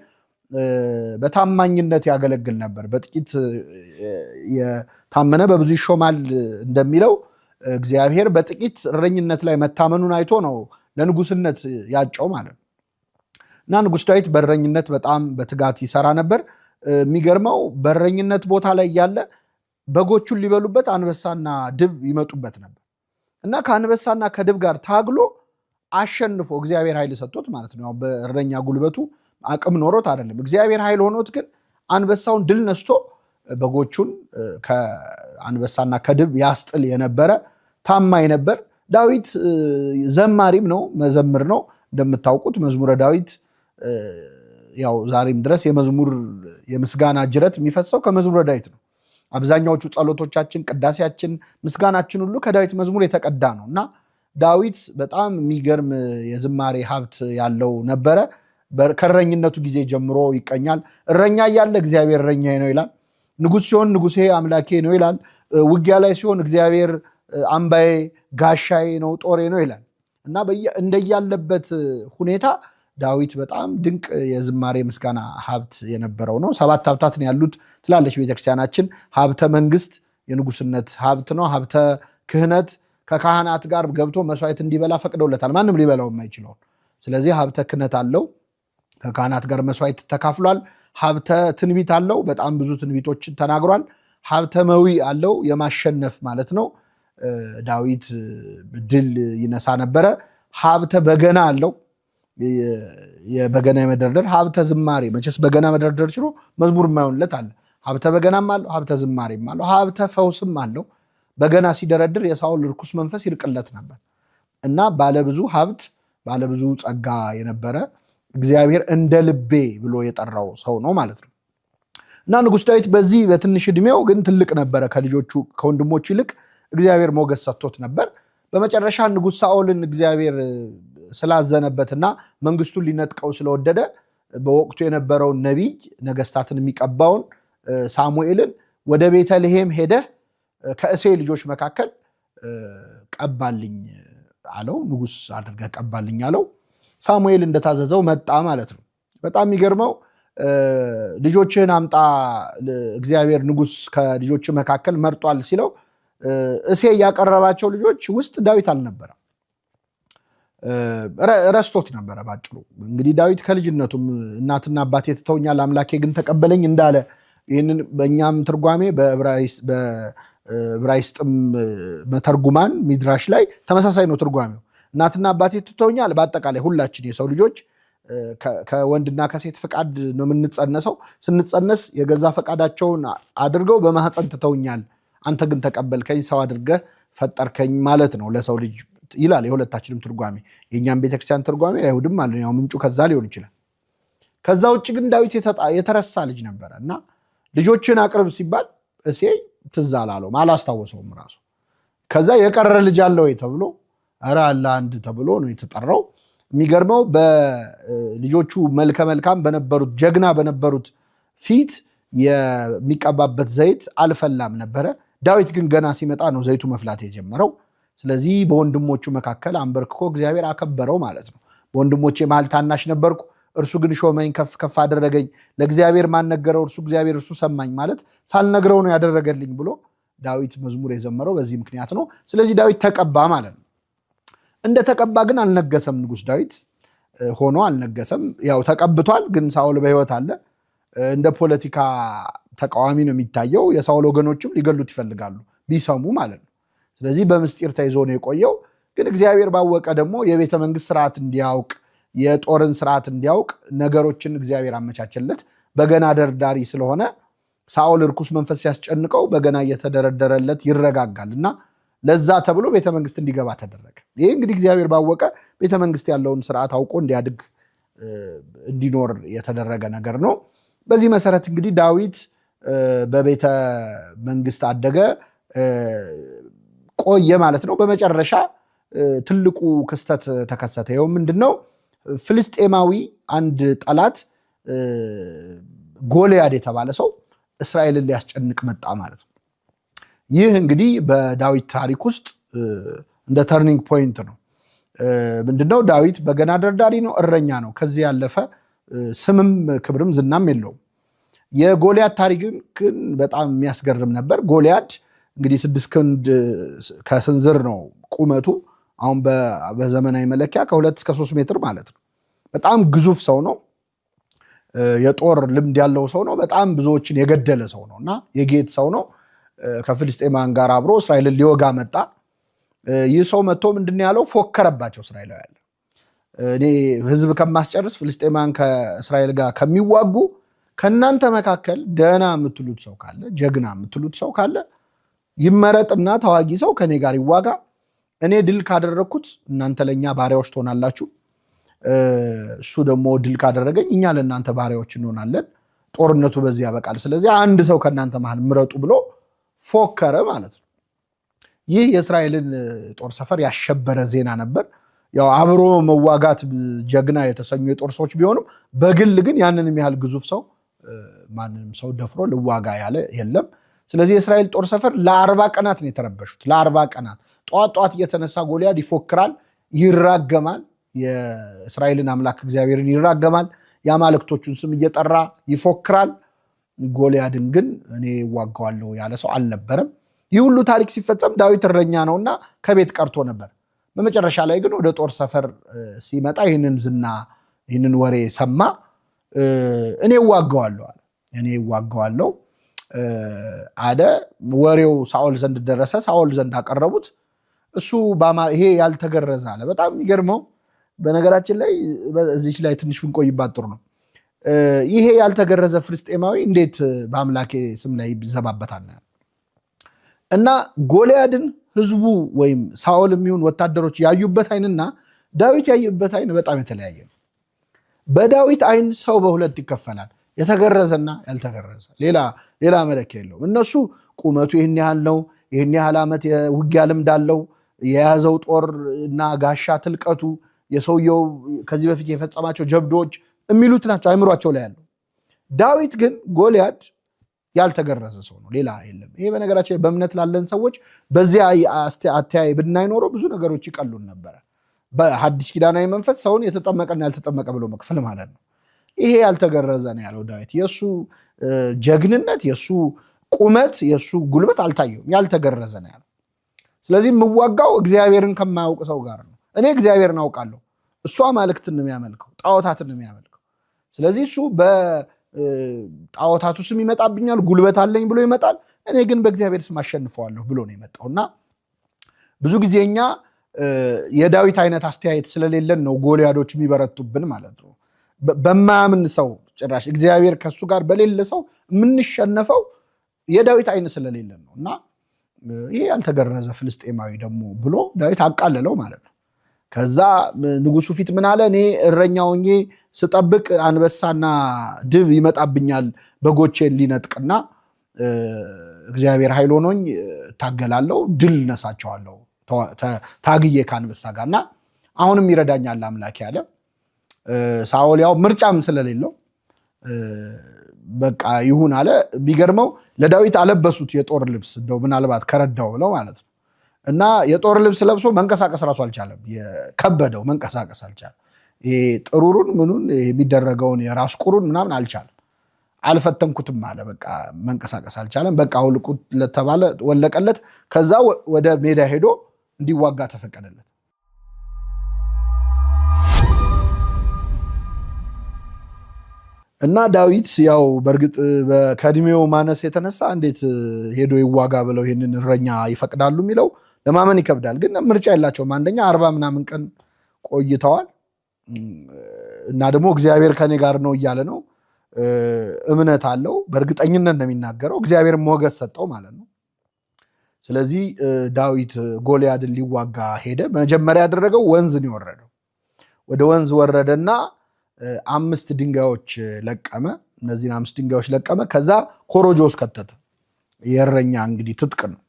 በታማኝነት ያገለግል ነበር። በጥቂት የታመነ በብዙ ይሾማል እንደሚለው እግዚአብሔር በጥቂት እረኝነት ላይ መታመኑን አይቶ ነው ለንጉስነት ያጨው ማለት ነው እና ንጉሥ ዳዊት በእረኝነት በጣም በትጋት ይሰራ ነበር። የሚገርመው በእረኝነት ቦታ ላይ ያለ በጎቹን ሊበሉበት አንበሳና ድብ ይመጡበት ነበር እና ከአንበሳና ከድብ ጋር ታግሎ አሸንፎ እግዚአብሔር ኃይል ሰጥቶት ማለት ነው። በእረኛ ጉልበቱ አቅም ኖሮት አይደለም፣ እግዚአብሔር ኃይል ሆኖት ግን አንበሳውን ድል ነስቶ በጎቹን ከአንበሳና ከድብ ያስጥል የነበረ ታማኝ ነበር። ዳዊት ዘማሪም ነው፣ መዘምር ነው። እንደምታውቁት መዝሙረ ዳዊት ያው ዛሬም ድረስ የመዝሙር የምስጋና ጅረት የሚፈሰው ከመዝሙረ ዳዊት ነው። አብዛኛዎቹ ጸሎቶቻችን፣ ቅዳሴያችን፣ ምስጋናችን ሁሉ ከዳዊት መዝሙር የተቀዳ ነው እና ዳዊት በጣም የሚገርም የዝማሬ ሀብት ያለው ነበረ። ከእረኝነቱ ጊዜ ጀምሮ ይቀኛል። እረኛ እያለ እግዚአብሔር እረኛዬ ነው ይላል። ንጉሥ ሲሆን ንጉሴ አምላኬ ነው ይላል። ውጊያ ላይ ሲሆን እግዚአብሔር አምባዬ ጋሻዬ ነው ጦሬ ነው ይላል እና እንደያለበት ሁኔታ ዳዊት በጣም ድንቅ የዝማሬ ምስጋና ሀብት የነበረው ነው። 7 ሀብታት ነው ያሉት ትላለች ቤተክርስቲያናችን። ሀብተ መንግስት የንጉስነት ሀብት ነው። ሀብተ ክህነት ከካህናት ጋር ገብቶ መስዋዕት እንዲበላ ፈቅደውለታል፣ ማንም ሊበላው የማይችለውን። ስለዚህ ሀብተ ክህነት አለው፣ ከካህናት ጋር መስዋዕት ተካፍሏል። ሀብተ ትንቢት አለው፣ በጣም ብዙ ትንቢቶችን ተናግሯል። ሀብተ መዊ አለው፣ የማሸነፍ ማለት ነው። ዳዊት ድል ይነሳ ነበረ። ሀብተ በገና አለው፣ የበገና የመደርደር። ሀብተ ዝማሬ፣ መቼስ በገና መደርደር ችሎ መዝሙር የማይሆንለት አለ። ሀብተ በገናም አለው፣ ሀብተ ዝማሬም አለው። ሀብተ ፈውስም አለው። በገና ሲደረድር የሳውል ርኩስ መንፈስ ይርቅለት ነበር እና ባለብዙ ሀብት ባለብዙ ጸጋ የነበረ እግዚአብሔር እንደ ልቤ ብሎ የጠራው ሰው ነው ማለት ነው እና ንጉሥ ዳዊት በዚህ በትንሽ ዕድሜው ግን ትልቅ ነበረ። ከልጆቹ ከወንድሞቹ ይልቅ እግዚአብሔር ሞገስ ሰጥቶት ነበር። በመጨረሻ ንጉሥ ሳኦልን እግዚአብሔር ስላዘነበትና መንግስቱን ሊነጥቀው ስለወደደ በወቅቱ የነበረውን ነቢይ ነገስታትን የሚቀባውን ሳሙኤልን ወደ ቤተልሔም ሄደህ ከእሴይ ልጆች መካከል ቀባልኝ አለው። ንጉሥ አድርገህ ቀባልኝ አለው። ሳሙኤል እንደታዘዘው መጣ ማለት ነው። በጣም የሚገርመው ልጆችህን አምጣ እግዚአብሔር ንጉሥ ከልጆች መካከል መርጧል ሲለው እሴይ ያቀረባቸው ልጆች ውስጥ ዳዊት አልነበረም። ረስቶት ነበረ ባጭሩ። እንግዲህ ዳዊት ከልጅነቱም እናትና አባቴ ትተውኛል አምላኬ ግን ተቀበለኝ እንዳለ ይህንን በእኛም ትርጓሜ በዕብራይስጥም መተርጉማን ሚድራሽ ላይ ተመሳሳይ ነው ትርጓሜው። እናትና አባቴ ትተውኛል በአጠቃላይ ሁላችን የሰው ልጆች ከወንድና ከሴት ፈቃድ ነው የምንጸነሰው። ስንጸነስ የገዛ ፈቃዳቸውን አድርገው በማህፀን ትተውኛል አንተ ግን ተቀበልከኝ ሰው አድርገህ ፈጠርከኝ ማለት ነው ለሰው ልጅ ይላል የሁለታችንም ትርጓሜ። የኛም ቤተክርስቲያን ትርጓሜ አይሁድም ማለት ነው ምንጩ ከዛ ሊሆን ይችላል። ከዛ ውጭ ግን ዳዊት የተረሳ ልጅ ነበረ እና ልጆችን አቅርብ ሲባል እሴይ ትዝ አላለውም አላስታወሰውም ራሱ። ከዛ የቀረ ልጅ አለ ወይ ተብሎ ኧረ አለ አንድ ተብሎ ነው የተጠራው። የሚገርመው በልጆቹ መልከ መልካም በነበሩት ጀግና በነበሩት ፊት የሚቀባበት ዘይት አልፈላም ነበረ። ዳዊት ግን ገና ሲመጣ ነው ዘይቱ መፍላት የጀመረው። ስለዚህ በወንድሞቹ መካከል አንበርክኮ እግዚአብሔር አከበረው ማለት ነው። በወንድሞቼ መሃል ታናሽ ነበርኩ እርሱ ግን ሾመኝ ከፍ ከፍ አደረገኝ። ለእግዚአብሔር ማን ነገረው እርሱ እግዚአብሔር እርሱ ሰማኝ ማለት ሳልነግረው ነው ያደረገልኝ ብሎ ዳዊት መዝሙር የዘመረው በዚህ ምክንያት ነው። ስለዚህ ዳዊት ተቀባ ማለት ነው። እንደ ተቀባ ግን አልነገሰም። ንጉሥ ዳዊት ሆኖ አልነገሰም። ያው ተቀብቷል ግን ሳኦል በሕይወት አለ። እንደ ፖለቲካ ተቃዋሚ ነው የሚታየው። የሳኦል ወገኖችም ሊገሉት ይፈልጋሉ ቢሰሙ ማለት ነው። ስለዚህ በምስጢር ተይዞ ነው የቆየው። ግን እግዚአብሔር ባወቀ ደግሞ የቤተ መንግስት ስርዓት እንዲያውቅ የጦርን ስርዓት እንዲያውቅ ነገሮችን እግዚአብሔር አመቻቸለት። በገና ደርዳሪ ስለሆነ ሳኦል እርኩስ መንፈስ ሲያስጨንቀው በገና እየተደረደረለት ይረጋጋል እና ለዛ ተብሎ ቤተ መንግስት እንዲገባ ተደረገ። ይህ እንግዲህ እግዚአብሔር ባወቀ ቤተ መንግስት ያለውን ስርዓት አውቆ እንዲያድግ እንዲኖር የተደረገ ነገር ነው። በዚህ መሰረት እንግዲህ ዳዊት በቤተ መንግስት አደገ ቆየ ማለት ነው። በመጨረሻ ትልቁ ክስተት ተከሰተ። ይኸው ምንድነው? ፍልስጤማዊ አንድ ጠላት ጎልያድ የተባለ ሰው እስራኤልን ሊያስጨንቅ መጣ ማለት ነው። ይህ እንግዲህ በዳዊት ታሪክ ውስጥ እንደ ተርኒንግ ፖይንት ነው። ምንድነው? ዳዊት በገና ደርዳሪ ነው፣ እረኛ ነው። ከዚህ ያለፈ ስምም ክብርም ዝናም የለውም። የጎልያድ ታሪክ ግን በጣም የሚያስገርም ነበር። ጎልያድ እንግዲህ 6 ክንድ ከስንዝር ነው ቁመቱ። አሁን በዘመናዊ መለኪያ ከ2 እስከ 3 ሜትር ማለት ነው። በጣም ግዙፍ ሰው ነው። የጦር ልምድ ያለው ሰው ነው። በጣም ብዙዎችን የገደለ ሰው ነው እና የጌት ሰው ነው። ከፍልስጤማን ጋር አብሮ እስራኤልን ሊወጋ መጣ። ይህ ሰው መጥቶ ምንድነው ያለው? ፎከረባቸው እስራኤላውያን። እኔ ህዝብ ከማስጨርስ ፍልስጤማን ከእስራኤል ጋር ከሚዋጉ ከእናንተ መካከል ደህና የምትሉት ሰው ካለ ጀግና የምትሉት ሰው ካለ ይመረጥና ተዋጊ ሰው ከኔ ጋር ይዋጋ። እኔ ድል ካደረግኩት እናንተ ለእኛ ባሪያዎች ትሆናላችሁ፣ እሱ ደግሞ ድል ካደረገኝ እኛ ለእናንተ ባሪያዎች እንሆናለን። ጦርነቱ በዚህ ያበቃል። ስለዚህ አንድ ሰው ከእናንተ መሃል ምረጡ ብሎ ፎከረ ማለት ነው። ይህ የእስራኤልን ጦር ሰፈር ያሸበረ ዜና ነበር። ያው አብሮ መዋጋት ጀግና የተሰኙ የጦር ሰዎች ቢሆኑም በግል ግን ያንንም ያህል ግዙፍ ሰው ማንንም ሰው ደፍሮ ልዋጋ ያለ የለም። ስለዚህ የእስራኤል ጦር ሰፈር ለ40 ቀናት ነው የተረበሹት። ለ40 ቀናት ጠዋት እየተነሳ ጎልያድ ይፎክራል፣ ይራገማል፣ የእስራኤልን አምላክ እግዚአብሔርን ይራገማል፣ የአማልክቶቹን ስም እየጠራ ይፎክራል። ጎልያድን ግን እኔ እዋጋዋለሁ ያለ ሰው አልነበረም። ይህ ሁሉ ታሪክ ሲፈጸም ዳዊት እረኛ ነውና ከቤት ቀርቶ ነበር። በመጨረሻ ላይ ግን ወደ ጦር ሰፈር ሲመጣ ይህንን ዝና ይህንን ወሬ ሰማ። እኔ እዋጋዋለሁ አለ። እኔ እዋጋዋለሁ አለ። ወሬው ሳኦል ዘንድ ደረሰ። ሳኦል ዘንድ አቀረቡት። እሱ ይሄ ያልተገረዘ አለ። በጣም የሚገርመው በነገራችን ላይ እዚህ ላይ ትንሽ ብንቆይባት ጥሩ ነው። ይሄ ያልተገረዘ ፍልስጤማዊ እንዴት በአምላኬ ስም ላይ ይዘባበታል? እና ጎልያድን ህዝቡ ወይም ሳኦል የሚሆን ወታደሮች ያዩበት አይንና ዳዊት ያዩበት አይን በጣም የተለያየ ነው። በዳዊት አይን ሰው በሁለት ይከፈላል፣ የተገረዘና ያልተገረዘ። ሌላ መለኪያ የለውም። እነሱ ቁመቱ ይህን ያህል ነው፣ ይህን ያህል ዓመት የውጊያ ልምድ አለው፣ የያዘው ጦር እና ጋሻ ትልቀቱ፣ የሰውየው ከዚህ በፊት የፈጸማቸው ጀብዶች የሚሉት ናቸው አይምሯቸው ላይ ያለው። ዳዊት ግን ጎልያድ ያልተገረዘ ሰው ነው፣ ሌላ የለም። ይሄ በነገራችን በእምነት ላለን ሰዎች በዚያ አተያይ ብናይኖረው ብዙ ነገሮች ይቀሉን ነበረ። በሐዲስ ኪዳናዊ መንፈስ ሰውን የተጠመቀና ያልተጠመቀ ብሎ መክፈል ማለት ነው። ይሄ ያልተገረዘ ነው ያለው ዳዊት። የሱ ጀግንነት፣ የሱ ቁመት፣ የሱ ጉልበት አልታየውም፣ ያልተገረዘ ነው ያለው። ስለዚህ የምዋጋው እግዚአብሔርን ከማያውቅ ሰው ጋር ነው። እኔ እግዚአብሔርን አውቃለሁ፣ እሱ አማልክትን ነው የሚያመልከው፣ ጣዖታትን ነው የሚያመልከው። ስለዚህ እሱ በጣዖታቱ ስም ይመጣብኛል፣ ጉልበት አለኝ ብሎ ይመጣል፣ እኔ ግን በእግዚአብሔር ስም አሸንፈዋለሁ ብሎ ነው የመጣውና ብዙ ጊዜ እኛ የዳዊት አይነት አስተያየት ስለሌለን ነው ጎልያዶች የሚበረቱብን ማለት ነው። በማያምን ሰው ጭራሽ እግዚአብሔር ከሱ ጋር በሌለ ሰው የምንሸነፈው የዳዊት አይነት ስለሌለን ነው። እና ይሄ ያልተገረዘ ፍልስጤማዊ ደግሞ ብሎ ዳዊት አቃለለው ማለት ነው። ከዛ ንጉሱ ፊት ምን አለ? እኔ እረኛ ሆኜ ስጠብቅ አንበሳና ድብ ይመጣብኛል በጎቼን ሊነጥቅና እግዚአብሔር ኃይል ሆኖኝ ታገላለሁ፣ ድል ነሳቸዋለሁ ታግዬ ከአንበሳ ጋርና አሁንም ይረዳኛል አምላክ ያለ። ሳኦል ያው ምርጫም ስለሌለው በቃ ይሁን አለ። ቢገርመው ለዳዊት አለበሱት የጦር ልብስ እንደው ምናልባት ከረዳው ብለው ማለት ነው። እና የጦር ልብስ ለብሶ መንቀሳቀስ ራሱ አልቻለም። የከበደው መንቀሳቀስ አልቻለም። ይሄ ጥሩሩን ምኑን የሚደረገውን የራስ ቁሩን ምናምን አልቻለም። አልፈተንኩትም አለ። በቃ መንቀሳቀስ አልቻለም። በቃ አውልቁት ለተባለ ወለቀለት። ከዛ ወደ ሜዳ ሄዶ እንዲዋጋ ተፈቀደለት። እና ዳዊት ያው በእርግጥ ከእድሜው ማነስ የተነሳ እንዴት ሄዶ ይዋጋ ብለው ይህንን እረኛ ይፈቅዳሉ የሚለው ለማመን ይከብዳል። ግን ምርጫ የላቸውም። አንደኛ 40 ምናምን ቀን ቆይተዋል እና ደግሞ እግዚአብሔር ከኔ ጋር ነው እያለ ነው። እምነት አለው፣ በእርግጠኝነት ነው የሚናገረው። እግዚአብሔር ሞገስ ሰጠው ማለት ነው። ስለዚህ ዳዊት ጎልያድን ሊዋጋ ሄደ። መጀመሪያ ያደረገው ወንዝን የወረደው ወደ ወንዝ ወረደና 5 ድንጋዮች ለቀመ። እነዚህን 5 ድንጋዮች ለቀመ። ከዛ ኮሮጆ ውስጥ ከተተ። የእረኛ እንግዲህ ትጥቅ ነው።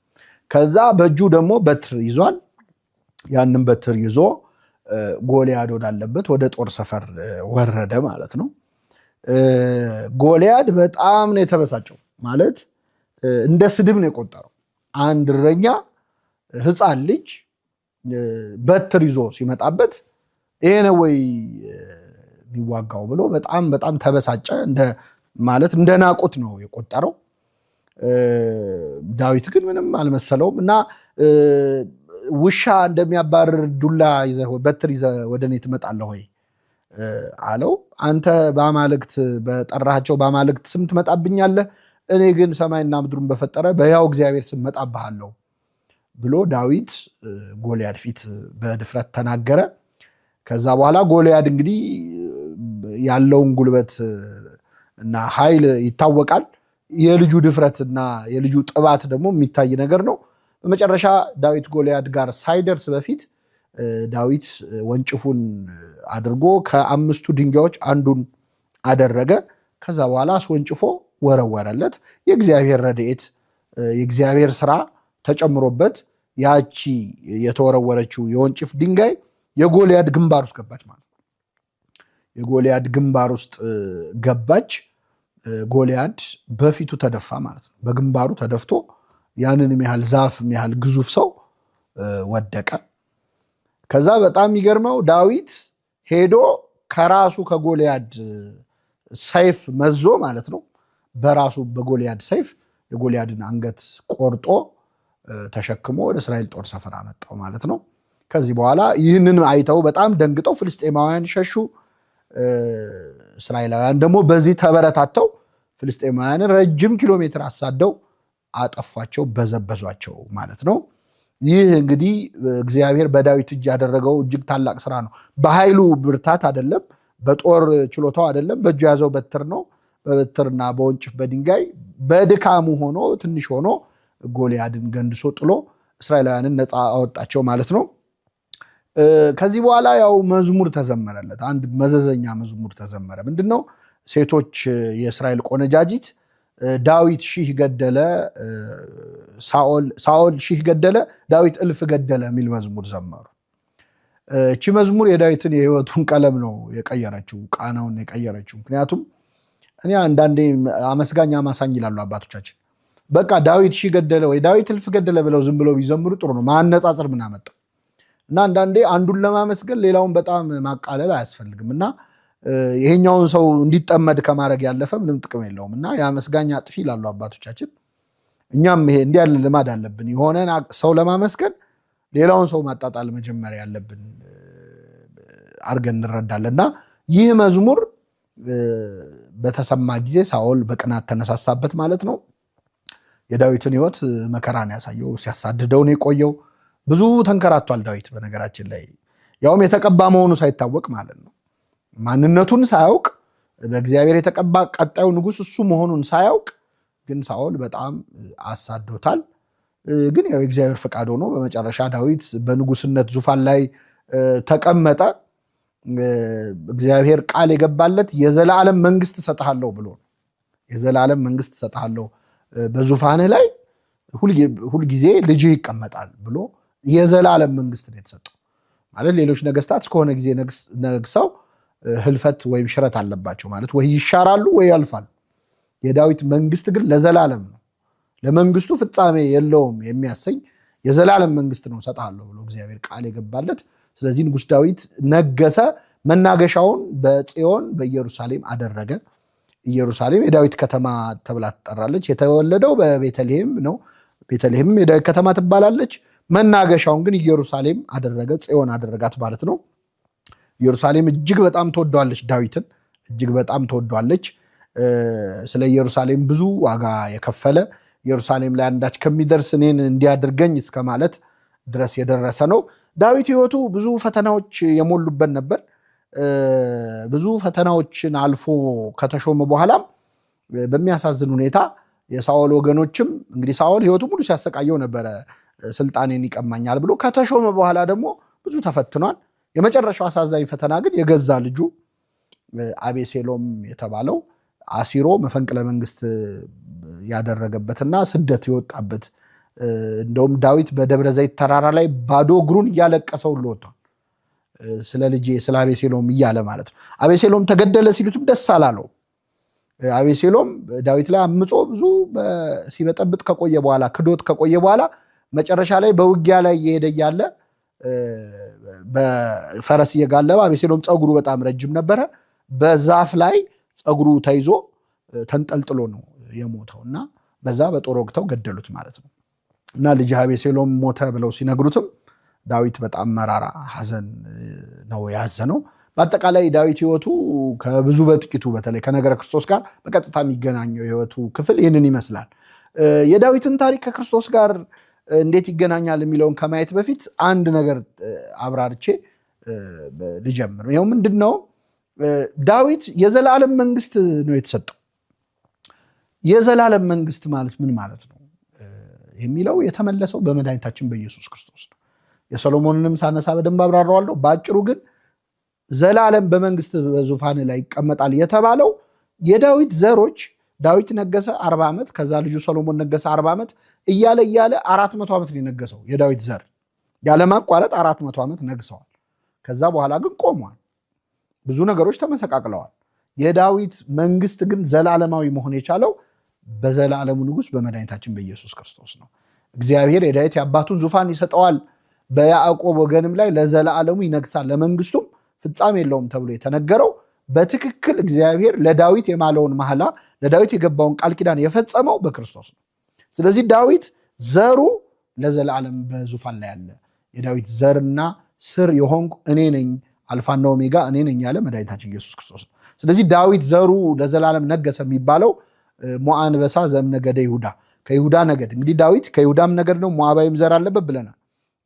ከዛ በእጁ ደግሞ በትር ይዟል። ያንን በትር ይዞ ጎልያድ ወዳለበት ወደ ጦር ሰፈር ወረደ ማለት ነው። ጎልያድ በጣም ነው የተበሳጨው። ማለት እንደ ስድብ ነው የቆጠረው። አንድ እረኛ ሕፃን ልጅ በትር ይዞ ሲመጣበት ይሄ ነው ወይ ቢዋጋው ብሎ በጣም በጣም ተበሳጨ። ማለት እንደ ናቁት ነው የቆጠረው። ዳዊት ግን ምንም አልመሰለውም እና ውሻ እንደሚያባርር ዱላ ይዘህ በትር ይዘህ ወደ እኔ ትመጣለህ ወይ አለው። አንተ በአማልክት በጠራቸው በአማልክት ስም ትመጣብኛለህ፣ እኔ ግን ሰማይና ምድሩን በፈጠረ በሕያው እግዚአብሔር ስም መጣብሃለሁ ብሎ ዳዊት ጎልያድ ፊት በድፍረት ተናገረ። ከዛ በኋላ ጎልያድ እንግዲህ ያለውን ጉልበት እና ኃይል ይታወቃል። የልጁ ድፍረትና የልጁ ጥባት ደግሞ የሚታይ ነገር ነው። በመጨረሻ ዳዊት ጎልያድ ጋር ሳይደርስ በፊት ዳዊት ወንጭፉን አድርጎ ከ5ቱ ድንጋዮች አንዱን አደረገ። ከዛ በኋላ አስወንጭፎ ወረወረለት። የእግዚአብሔር ረድኤት የእግዚአብሔር ስራ ተጨምሮበት ያቺ የተወረወረችው የወንጭፍ ድንጋይ የጎልያድ ግንባር ውስጥ ገባች ማለት ነው። የጎልያድ ግንባር ውስጥ ገባች። ጎልያድ በፊቱ ተደፋ ማለት ነው። በግንባሩ ተደፍቶ ያንንም ያህል ዛፍ ያህል ግዙፍ ሰው ወደቀ። ከዛ በጣም የሚገርመው ዳዊት ሄዶ ከራሱ ከጎልያድ ሰይፍ መዞ ማለት ነው በራሱ በጎልያድ ሰይፍ የጎልያድን አንገት ቆርጦ ተሸክሞ ወደ እስራኤል ጦር ሰፈር አመጣው ማለት ነው። ከዚህ በኋላ ይህንን አይተው በጣም ደንግጠው ፍልስጤማውያን ሸሹ። እስራኤላውያን ደግሞ በዚህ ተበረታተው ፍልስጤማውያንን ረጅም ኪሎ ሜትር አሳደው አጠፏቸው፣ በዘበዟቸው ማለት ነው። ይህ እንግዲህ እግዚአብሔር በዳዊት እጅ ያደረገው እጅግ ታላቅ ስራ ነው። በኃይሉ ብርታት አይደለም፣ በጦር ችሎታው አይደለም፣ በእጁ የያዘው በትር ነው። በበትርና በወንጭፍ በድንጋይ በድካሙ ሆኖ ትንሽ ሆኖ ጎልያድን ገንድሶ ጥሎ እስራኤላውያንን ነፃ አወጣቸው ማለት ነው። ከዚህ በኋላ ያው መዝሙር ተዘመረለት። አንድ መዘዘኛ መዝሙር ተዘመረ። ምንድነው? ሴቶች የእስራኤል ቆነጃጅት ዳዊት 1000 ገደለ፣ ሳኦል 1000 ገደለ፣ ዳዊት 1000 ገደለ የሚል መዝሙር ዘመሩ። እቺ መዝሙር የዳዊትን የህይወቱን ቀለም ነው የቀየረችው፣ ቃናውን የቀየረችው። ምክንያቱም እኔ አንዳንዴ አመስጋኝ አማሳኝ ይላሉ አባቶቻችን። በቃ ዳዊት 1000 ገደለ ወይ ዳዊት 1000 ገደለ ብለው ዝም ብለው ቢዘምሩ ጥሩ ነው። ማነጻጸር ምን አመጣው? እና አንዳንዴ አንዱን ለማመስገን ሌላውን በጣም ማቃለል አያስፈልግም። እና ይሄኛውን ሰው እንዲጠመድ ከማድረግ ያለፈ ምንም ጥቅም የለውም እና ያመስጋኝ አጥፊ ይላሉ አባቶቻችን። እኛም ይሄ እንዲህ ያለ ልማድ አለብን። የሆነ ሰው ለማመስገን ሌላውን ሰው ማጣጣል መጀመሪያ ያለብን አርገን እንረዳለንና ይህ መዝሙር በተሰማ ጊዜ ሳኦል በቅናት ተነሳሳበት ማለት ነው። የዳዊትን ሕይወት መከራን ያሳየው ሲያሳድደው ነው የቆየው። ብዙ ተንከራቷል ዳዊት በነገራችን ላይ ያውም የተቀባ መሆኑ ሳይታወቅ ማለት ነው። ማንነቱን ሳያውቅ በእግዚአብሔር የተቀባ ቀጣዩ ንጉስ እሱ መሆኑን ሳያውቅ ግን ሳኦል በጣም አሳዶታል። ግን ያው የእግዚአብሔር ፈቃድ ሆኖ በመጨረሻ ዳዊት በንጉስነት ዙፋን ላይ ተቀመጠ። እግዚአብሔር ቃል የገባለት የዘላለም መንግስት ሰጣለሁ ብሎ የዘላለም መንግስት ሰጣለሁ በዙፋንህ ላይ ሁል ጊዜ ልጅህ ይቀመጣል ብሎ የዘላለም መንግስት ነው የተሰጠው። ማለት ሌሎች ነገስታት እስከሆነ ጊዜ ነግሰው ህልፈት ወይም ሽረት አለባቸው ማለት ወይ ይሻራሉ ወይ ያልፋሉ። የዳዊት መንግስት ግን ለዘላለም ነው። ለመንግስቱ ፍጻሜ የለውም የሚያሰኝ የዘላለም መንግስት ነው ሰጣለሁ ብሎ እግዚአብሔር ቃል የገባለት። ስለዚህ ንጉስ ዳዊት ነገሰ። መናገሻውን በጽዮን በኢየሩሳሌም አደረገ። ኢየሩሳሌም የዳዊት ከተማ ተብላ ትጠራለች። የተወለደው በቤተልሔም ነው። ቤተልሔምም የዳዊት ከተማ ትባላለች። መናገሻውን ግን ኢየሩሳሌም አደረገ፣ ጽዮን አደረጋት ማለት ነው። ኢየሩሳሌም እጅግ በጣም ተወዷለች፣ ዳዊትን እጅግ በጣም ተወዷለች። ስለ ኢየሩሳሌም ብዙ ዋጋ የከፈለ ኢየሩሳሌም ላይ አንዳች ከሚደርስ እኔን እንዲያደርገኝ እስከ ማለት ድረስ የደረሰ ነው። ዳዊት ሕይወቱ ብዙ ፈተናዎች የሞሉበት ነበር። ብዙ ፈተናዎችን አልፎ ከተሾመ በኋላም በሚያሳዝን ሁኔታ የሳኦል ወገኖችም እንግዲህ ሳኦል ሕይወቱ ሙሉ ሲያሰቃየው ነበረ፣ ስልጣኔን ይቀማኛል ብሎ። ከተሾመ በኋላ ደግሞ ብዙ ተፈትኗል። የመጨረሻው አሳዛኝ ፈተና ግን የገዛ ልጁ አቤሴሎም የተባለው አሲሮ መፈንቅለ መንግስት ያደረገበትና ስደት የወጣበት። እንደውም ዳዊት በደብረ ዘይት ተራራ ላይ ባዶ እግሩን እያለቀሰ ሁሉ ወጥቷል። ስለ ልጄ ስለ አቤሴሎም እያለ ማለት ነው። አቤሴሎም ተገደለ ሲሉትም ደስ አላለው። አቤሴሎም ዳዊት ላይ አምጾ ብዙ ሲበጠብጥ ከቆየ በኋላ ክዶት ከቆየ በኋላ መጨረሻ ላይ በውጊያ ላይ እየሄደ እያለ በፈረስ እየጋለበ አቤሴሎም ፀጉሩ በጣም ረጅም ነበረ። በዛፍ ላይ ፀጉሩ ተይዞ ተንጠልጥሎ ነው የሞተው እና በዛ በጦር ወግተው ገደሉት ማለት ነው። እና ልጅ አቤሴሎም ሞተ ብለው ሲነግሩትም ዳዊት በጣም መራራ ሐዘን ነው ያዘነው። በአጠቃላይ ዳዊት ሕይወቱ ከብዙ በጥቂቱ በተለይ ከነገረ ክርስቶስ ጋር በቀጥታ የሚገናኘው ሕይወቱ ክፍል ይህንን ይመስላል። የዳዊትን ታሪክ ከክርስቶስ ጋር እንዴት ይገናኛል የሚለውን ከማየት በፊት አንድ ነገር አብራርቼ ልጀምር። ይኸው ምንድነው? ዳዊት የዘላለም መንግስት ነው የተሰጠው። የዘላለም መንግስት ማለት ምን ማለት ነው የሚለው የተመለሰው በመድኃኒታችን በኢየሱስ ክርስቶስ ነው። የሰሎሞንንም ሳነሳ በደንብ አብራራዋለሁ። በአጭሩ ግን ዘላለም በመንግስት በዙፋን ላይ ይቀመጣል የተባለው የዳዊት ዘሮች ዳዊት ነገሰ 40 ዓመት፣ ከዛ ልጁ ሰሎሞን ነገሰ 40 ዓመት እያለ 400 ዓመት ነው የነገሰው የዳዊት ዘር ያለማቋረጥ 400 ዓመት ነግሰዋል። ከዛ በኋላ ግን ቆሟል። ብዙ ነገሮች ተመሰቃቅለዋል። የዳዊት መንግስት ግን ዘላለማዊ መሆን የቻለው በዘላለሙ ንጉስ በመድኃኒታችን በኢየሱስ ክርስቶስ ነው። እግዚአብሔር የዳዊት የአባቱን ዙፋን ይሰጠዋል፣ በያዕቆብ ወገንም ላይ ለዘላለሙ ይነግሳል፣ ለመንግስቱም ፍጻሜ የለውም ተብሎ የተነገረው በትክክል እግዚአብሔር ለዳዊት የማለውን መሐላ ለዳዊት የገባውን ቃል ኪዳን የፈጸመው በክርስቶስ ነው። ስለዚህ ዳዊት ዘሩ ለዘላለም በዙፋን ላይ ያለ የዳዊት ዘርና ስር የሆንኩ እኔ ነኝ፣ አልፋና ኦሜጋ እኔ ነኝ ያለ መድኃኒታችን ኢየሱስ ክርስቶስ ነው። ስለዚህ ዳዊት ዘሩ ለዘላለም ነገሰ የሚባለው ሞዓንበሳ ዘእምነገደ ይሁዳ ከይሁዳ ነገድ። እንግዲህ ዳዊት ከይሁዳም ነገድ ነው፣ ሞዓባዊም ዘር አለበት ብለናል።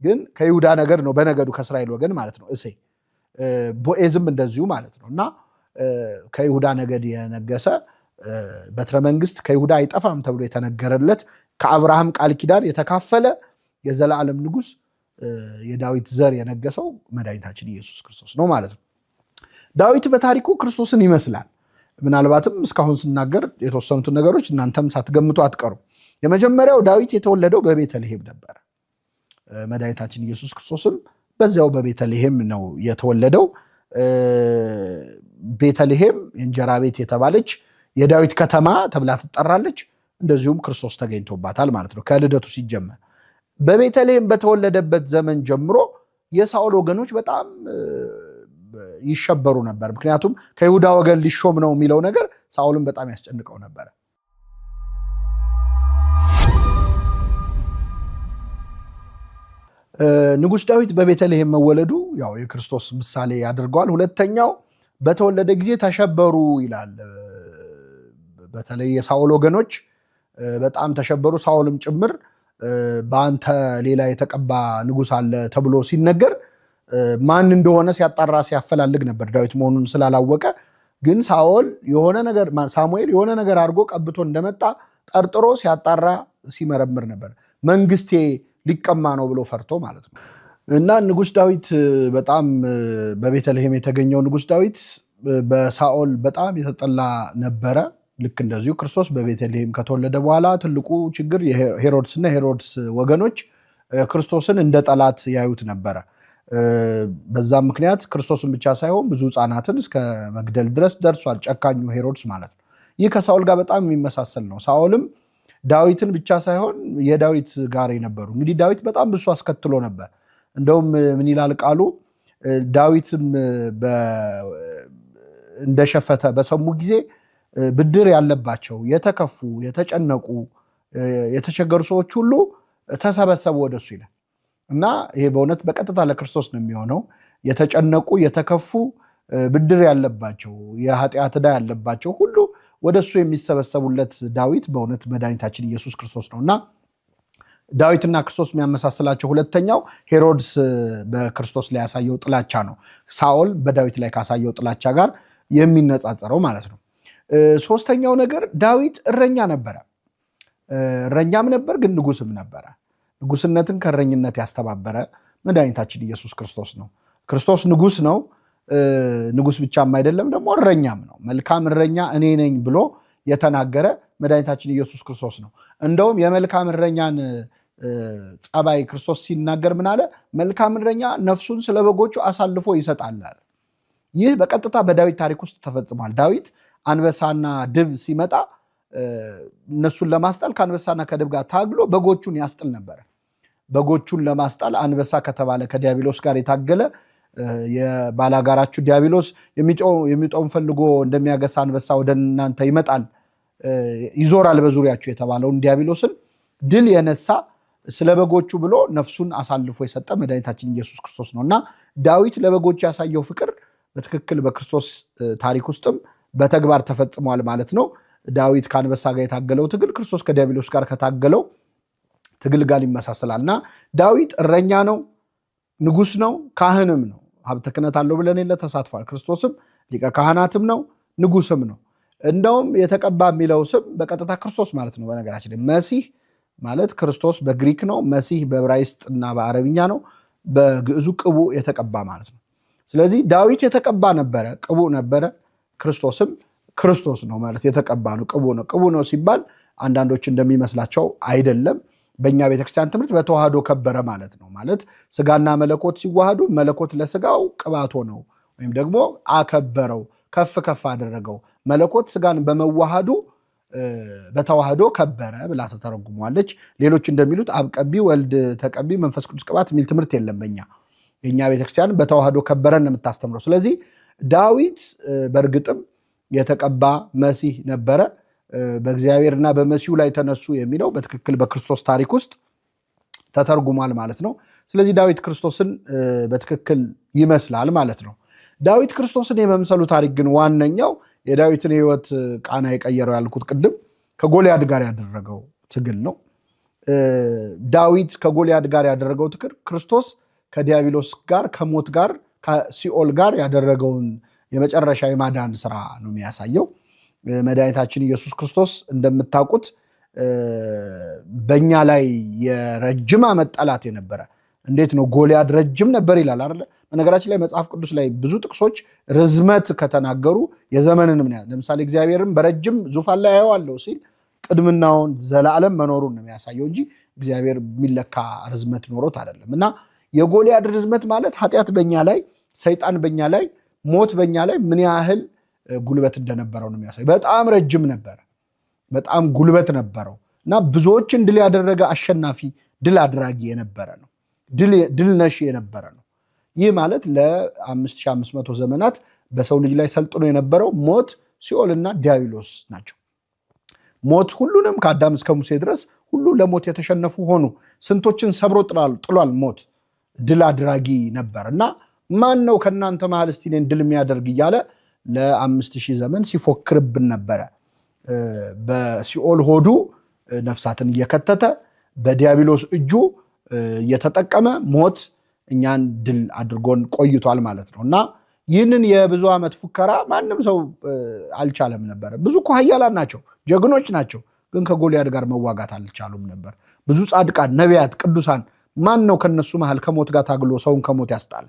ግን ከይሁዳ ነገድ ነው፣ በነገዱ ከእስራኤል ወገን ማለት ነው። እሴይ ቦዔዝም እንደዚሁ ማለት ነው። እና ከይሁዳ ነገድ የነገሰ በትረ መንግስት ከይሁዳ አይጠፋም ተብሎ የተነገረለት ከአብርሃም ቃል ኪዳን የተካፈለ የዘላለም ንጉስ የዳዊት ዘር የነገሰው መድኃኒታችን ኢየሱስ ክርስቶስ ነው ማለት ነው። ዳዊት በታሪኩ ክርስቶስን ይመስላል። ምናልባትም እስካሁን ስናገር የተወሰኑትን ነገሮች እናንተም ሳትገምቱ አትቀሩም። የመጀመሪያው ዳዊት የተወለደው በቤተልሔም ነበር። መድኃኒታችን ኢየሱስ ክርስቶስም በዚያው በቤተልሔም ነው የተወለደው። ቤተልሔም የእንጀራ ቤት የተባለች የዳዊት ከተማ ተብላ ትጠራለች። እንደዚሁም ክርስቶስ ተገኝቶባታል ማለት ነው። ከልደቱ ሲጀመር በቤተልሔም በተወለደበት ዘመን ጀምሮ የሳኦል ወገኖች በጣም ይሸበሩ ነበር። ምክንያቱም ከይሁዳ ወገን ሊሾም ነው የሚለው ነገር ሳኦልን በጣም ያስጨንቀው ነበር። ንጉሥ ዳዊት በቤተልሔም መወለዱ ያው የክርስቶስ ምሳሌ ያደርገዋል። ሁለተኛው በተወለደ ጊዜ ተሸበሩ ይላል። በተለይ የሳኦል ወገኖች በጣም ተሸበሩ፣ ሳኦልም ጭምር በአንተ ሌላ የተቀባ ንጉሥ አለ ተብሎ ሲነገር ማን እንደሆነ ሲያጣራ ሲያፈላልግ ነበር ዳዊት መሆኑን ስላላወቀ። ግን ሳሙኤል የሆነ ነገር አድርጎ ቀብቶ እንደመጣ ጠርጥሮ ሲያጣራ ሲመረምር ነበር። መንግስቴ ሊቀማ ነው ብሎ ፈርቶ ማለት ነው። እና ንጉሥ ዳዊት በጣም በቤተልሔም የተገኘው ንጉሥ ዳዊት በሳኦል በጣም የተጠላ ነበረ። ልክ እንደዚሁ ክርስቶስ በቤተልሔም ከተወለደ በኋላ ትልቁ ችግር የሄሮድስና የሄሮድስ ወገኖች ክርስቶስን እንደ ጠላት ያዩት ነበረ። በዛም ምክንያት ክርስቶስን ብቻ ሳይሆን ብዙ ሕፃናትን እስከ መግደል ድረስ ደርሷል፣ ጨካኙ ሄሮድስ ማለት ነው። ይህ ከሳኦል ጋር በጣም የሚመሳሰል ነው። ሳኦልም ዳዊትን ብቻ ሳይሆን የዳዊት ጋር የነበሩ እንግዲህ ዳዊት በጣም ብዙ አስከትሎ ነበር። እንደውም ምን ይላል ቃሉ? ዳዊትም እንደሸፈተ በሰሙ ጊዜ ብድር ያለባቸው የተከፉ፣ የተጨነቁ፣ የተቸገሩ ሰዎች ሁሉ ተሰበሰቡ ወደሱ ይላል እና ይሄ በእውነት በቀጥታ ለክርስቶስ ነው የሚሆነው። የተጨነቁ፣ የተከፉ፣ ብድር ያለባቸው፣ የኃጢአት ዕዳ ያለባቸው ሁሉ ወደሱ የሚሰበሰቡለት ዳዊት በእውነት መድኃኒታችን ኢየሱስ ክርስቶስ ነው እና ዳዊትና ክርስቶስ የሚያመሳስላቸው ሁለተኛው ሄሮድስ በክርስቶስ ላይ ያሳየው ጥላቻ ነው። ሳኦል በዳዊት ላይ ካሳየው ጥላቻ ጋር የሚነጻጸረው ማለት ነው። ሶስተኛው ነገር ዳዊት እረኛ ነበረ። እረኛም ነበር፣ ግን ንጉስም ነበረ። ንጉስነትን ከእረኝነት ያስተባበረ መድኃኒታችን ኢየሱስ ክርስቶስ ነው። ክርስቶስ ንጉስ ነው። ንጉስ ብቻም አይደለም፣ ደግሞ እረኛም ነው። መልካም እረኛ እኔ ነኝ ብሎ የተናገረ መድኃኒታችን ኢየሱስ ክርስቶስ ነው። እንደውም የመልካም እረኛን ጸባይ ክርስቶስ ሲናገር ምን አለ? መልካም እረኛ ነፍሱን ስለ በጎቹ አሳልፎ ይሰጣል አለ። ይህ በቀጥታ በዳዊት ታሪክ ውስጥ ተፈጽሟል። ዳዊት አንበሳና ድብ ሲመጣ እነሱን ለማስጣል ከአንበሳና ከድብ ጋር ታግሎ በጎቹን ያስጥል ነበረ። በጎቹን ለማስጣል አንበሳ ከተባለ ከዲያብሎስ ጋር የታገለ የባላጋራችሁ ዲያብሎስ የሚጠውን ፈልጎ እንደሚያገሳ አንበሳ ወደ እናንተ ይመጣል ይዞራል በዙሪያችሁ የተባለውን ዲያብሎስን ድል የነሳ ስለ በጎቹ ብሎ ነፍሱን አሳልፎ የሰጠ መድኃኒታችን ኢየሱስ ክርስቶስ ነው እና ዳዊት ለበጎቹ ያሳየው ፍቅር በትክክል በክርስቶስ ታሪክ ውስጥም በተግባር ተፈጽሟል ማለት ነው። ዳዊት ከአንበሳ ጋር የታገለው ትግል ክርስቶስ ከዲያብሎስ ጋር ከታገለው ትግል ጋር ይመሳሰላል እና ዳዊት እረኛ ነው፣ ንጉስ ነው፣ ካህንም ነው። ሀብተ ክህነት አለው ብለን የለ ተሳትፏል። ክርስቶስም ሊቀ ካህናትም ነው፣ ንጉስም ነው። እንደውም የተቀባ የሚለው ስም በቀጥታ ክርስቶስ ማለት ነው። በነገራችን ላይ መሲህ ማለት ክርስቶስ በግሪክ ነው፣ መሲህ በዕብራይስጥ እና በአረብኛ ነው፣ በግዕዙ ቅቡ የተቀባ ማለት ነው። ስለዚህ ዳዊት የተቀባ ነበረ፣ ቅቡ ነበረ። ክርስቶስም ክርስቶስ ነው ማለት የተቀባ ነው፣ ቅቡ ነው። ቅቡ ነው ሲባል አንዳንዶች እንደሚመስላቸው አይደለም። በእኛ ቤተክርስቲያን ትምህርት በተዋህዶ ከበረ ማለት ነው። ማለት ስጋና መለኮት ሲዋሃዱ መለኮት ለስጋው ቅባቶ ነው ወይም ደግሞ አከበረው፣ ከፍ ከፍ አደረገው። መለኮት ስጋን በመዋሃዱ በተዋህዶ ከበረ ብላ ተተረጉሟለች። ሌሎች እንደሚሉት አብ ቀቢ፣ ወልድ ተቀቢ፣ መንፈስ ቅዱስ ቅባት የሚል ትምህርት የለም በእኛ። የእኛ ቤተክርስቲያን በተዋህዶ ከበረን ነው የምታስተምረው። ስለዚህ ዳዊት በእርግጥም የተቀባ መሲህ ነበረ። በእግዚአብሔርና በመሲሁ ላይ ተነሱ የሚለው በትክክል በክርስቶስ ታሪክ ውስጥ ተተርጉሟል ማለት ነው። ስለዚህ ዳዊት ክርስቶስን በትክክል ይመስላል ማለት ነው። ዳዊት ክርስቶስን የመምሰሉ ታሪክ ግን ዋነኛው የዳዊትን ሕይወት ቃና የቀየረው ያልኩት ቅድም ከጎልያድ ጋር ያደረገው ትግል ነው። ዳዊት ከጎልያድ ጋር ያደረገው ትግል ክርስቶስ ከዲያብሎስ ጋር ከሞት ጋር ከሲኦል ጋር ያደረገውን የመጨረሻ የማዳን ስራ ነው የሚያሳየው። መድኃኒታችን ኢየሱስ ክርስቶስ እንደምታውቁት በእኛ ላይ የረጅም ዓመት ጠላት የነበረ እንዴት ነው? ጎልያድ ረጅም ነበር ይላል አይደለ? በነገራችን ላይ መጽሐፍ ቅዱስ ላይ ብዙ ጥቅሶች ርዝመት ከተናገሩ የዘመንን ምክንያት ለምሳሌ እግዚአብሔርን በረጅም ዙፋን ላይ አየዋለሁ ሲል ቅድምናውን ዘላለም መኖሩን ነው የሚያሳየው እንጂ እግዚአብሔር የሚለካ ርዝመት ኖሮት አይደለም። እና የጎልያድ ርዝመት ማለት ኃጢአት በእኛ ላይ፣ ሰይጣን በእኛ ላይ፣ ሞት በእኛ ላይ ምን ያህል ጉልበት እንደነበረው ነው የሚያሳየው። በጣም ረጅም ነበረ፣ በጣም ጉልበት ነበረው እና ብዙዎችን ድል ያደረገ አሸናፊ፣ ድል አድራጊ የነበረ ነው። ድል ነሽ የነበረ ነው። ይህ ማለት ለ5500 ዘመናት በሰው ልጅ ላይ ሰልጥኖ የነበረው ሞት፣ ሲኦልና ዲያብሎስ ናቸው። ሞት ሁሉንም ከአዳም እስከ ሙሴ ድረስ ሁሉ ለሞት የተሸነፉ ሆኑ። ስንቶችን ሰብሮ ጥሏል። ሞት ድል አድራጊ ነበር እና ማን ነው ከእናንተ መሃል እስቲ እኔን ድል የሚያደርግ እያለ ለ5000 ዘመን ሲፎክርብን ነበረ። በሲኦል ሆዱ ነፍሳትን እየከተተ በዲያብሎስ እጁ እየተጠቀመ ሞት እኛን ድል አድርጎን ቆይቷል ማለት ነው እና ይህንን የብዙ ዓመት ፉከራ ማንም ሰው አልቻለም ነበር። ብዙ እኮ ኃያላን ናቸው፣ ጀግኖች ናቸው፣ ግን ከጎልያድ ጋር መዋጋት አልቻሉም ነበር። ብዙ ጻድቃን፣ ነቢያት፣ ቅዱሳን ማን ነው ከነሱ መሃል ከሞት ጋር ታግሎ ሰውን ከሞት ያስጣለ?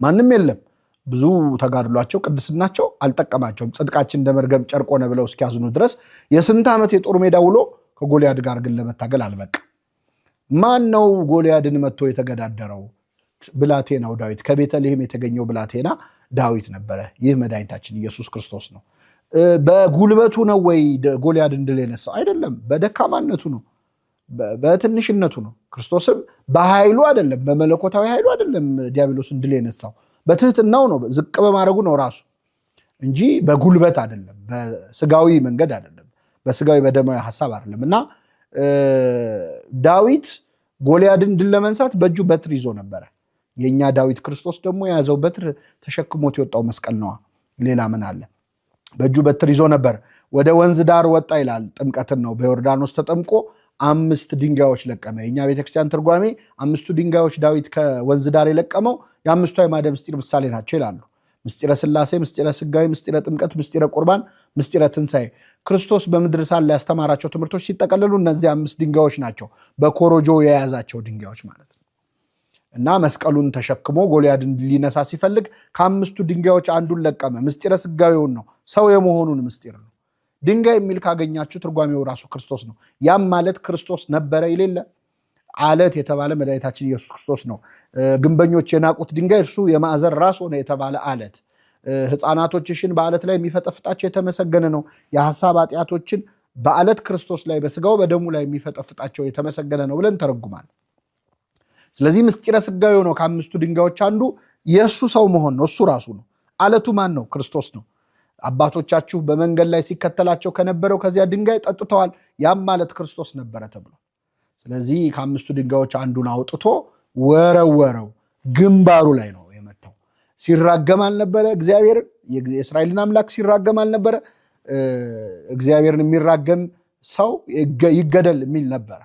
ማንም የለም። ብዙ ተጋድሏቸው ቅድስናቸው አልጠቀማቸውም። ጽድቃችን እንደ መርገም ጨርቅ ሆነ ብለው እስኪያዝኑ ድረስ የስንት ዓመት የጦር ሜዳ ውሎ ከጎልያድ ጋር ግን ለመታገል አልበቃ። ማን ነው ጎልያድን መጥቶ የተገዳደረው? ብላቴናው ዳዊት፣ ከቤተልሔም የተገኘው ብላቴና ዳዊት ነበረ። ይህ መድኃኒታችን ኢየሱስ ክርስቶስ ነው። በጉልበቱ ነው ወይ ጎልያድን ድል የነሳው? አይደለም፣ በደካማነቱ ነው፣ በትንሽነቱ ነው። ክርስቶስም በኃይሉ አይደለም፣ በመለኮታዊ ኃይሉ አይደለም ዲያብሎስን ድል የነሳው፣ በትህትናው ነው፣ ዝቅ በማድረጉ ነው ራሱ እንጂ በጉልበት አይደለም፣ በስጋዊ መንገድ አይደለም፣ በስጋዊ በደማዊ ሐሳብ አይደለም። እና ዳዊት ጎልያድን ድል ለመንሳት በእጁ በትር ይዞ ነበረ። የኛ ዳዊት ክርስቶስ ደግሞ የያዘው በትር ተሸክሞት የወጣው መስቀል ነዋ። ሌላ ምን አለ? በእጁ በትር ይዞ ነበር። ወደ ወንዝ ዳር ወጣ ይላል። ጥምቀትን ነው። በዮርዳኖስ ተጠምቆ 5 ድንጋዮች ለቀመ። የኛ ቤተክርስቲያን ትርጓሜ 5ቱ ድንጋዮች ዳዊት ከወንዝ ዳር የለቀመው የ5ቱ አዕማደ ምስጢር ምሳሌ ናቸው ይላሉ። ምስጢረ ሥላሴ፣ ምስጢረ ሥጋዌ፣ ምስጢረ ጥምቀት፣ ምስጢረ ቁርባን፣ ምስጢረ ትንሣኤ። ክርስቶስ በምድር ሳለ ያስተማራቸው ትምህርቶች ሲጠቀለሉ እነዚህ 5 ድንጋዮች ናቸው። በኮሮጆ የያዛቸው ድንጋዮች ማለት ነው። እና መስቀሉን ተሸክሞ ጎልያድን ሊነሳ ሲፈልግ ከ5ቱ ድንጋዮች አንዱን ለቀመ። ምስጢረ ሥጋዌውን ነው፣ ሰው የመሆኑን ምስጢር ነው። ድንጋይ የሚል ካገኛችሁ ትርጓሜው ራሱ ክርስቶስ ነው። ያም ማለት ክርስቶስ ነበረ የሌለ አለት የተባለ መድኃኒታችን ኢየሱስ ክርስቶስ ነው። ግንበኞች የናቁት ድንጋይ እርሱ የማዕዘን ራስ ሆነ የተባለ አለት። ሕፃናቶችሽን በአለት ላይ የሚፈጠፍጣቸው የተመሰገነ ነው። የሐሳብ ኃጢአቶችን በአለት ክርስቶስ ላይ በስጋው በደሙ ላይ የሚፈጠፍጣቸው የተመሰገነ ነው ብለን ተረጉማል። ስለዚህ ምስጢረ ሥጋዌው ነው። ከ5ቱ ድንጋዮች አንዱ የእሱ ሰው መሆን ነው። እሱ ራሱ ነው። አለቱ ማን ነው? ክርስቶስ ነው። አባቶቻችሁ በመንገድ ላይ ሲከተላቸው ከነበረው ከዚያ ድንጋይ ጠጥተዋል። ያም ማለት ክርስቶስ ነበረ ተብሎ ስለዚህ ከ5ቱ ድንጋዮች አንዱን አውጥቶ ወረወረው። ግንባሩ ላይ ነው የመታው። ሲራገም አልነበረ እግዚአብሔርን? የእስራኤልን አምላክ ሲራገም አልነበረ? እግዚአብሔርን የሚራገም ሰው ይገደል የሚል ነበረ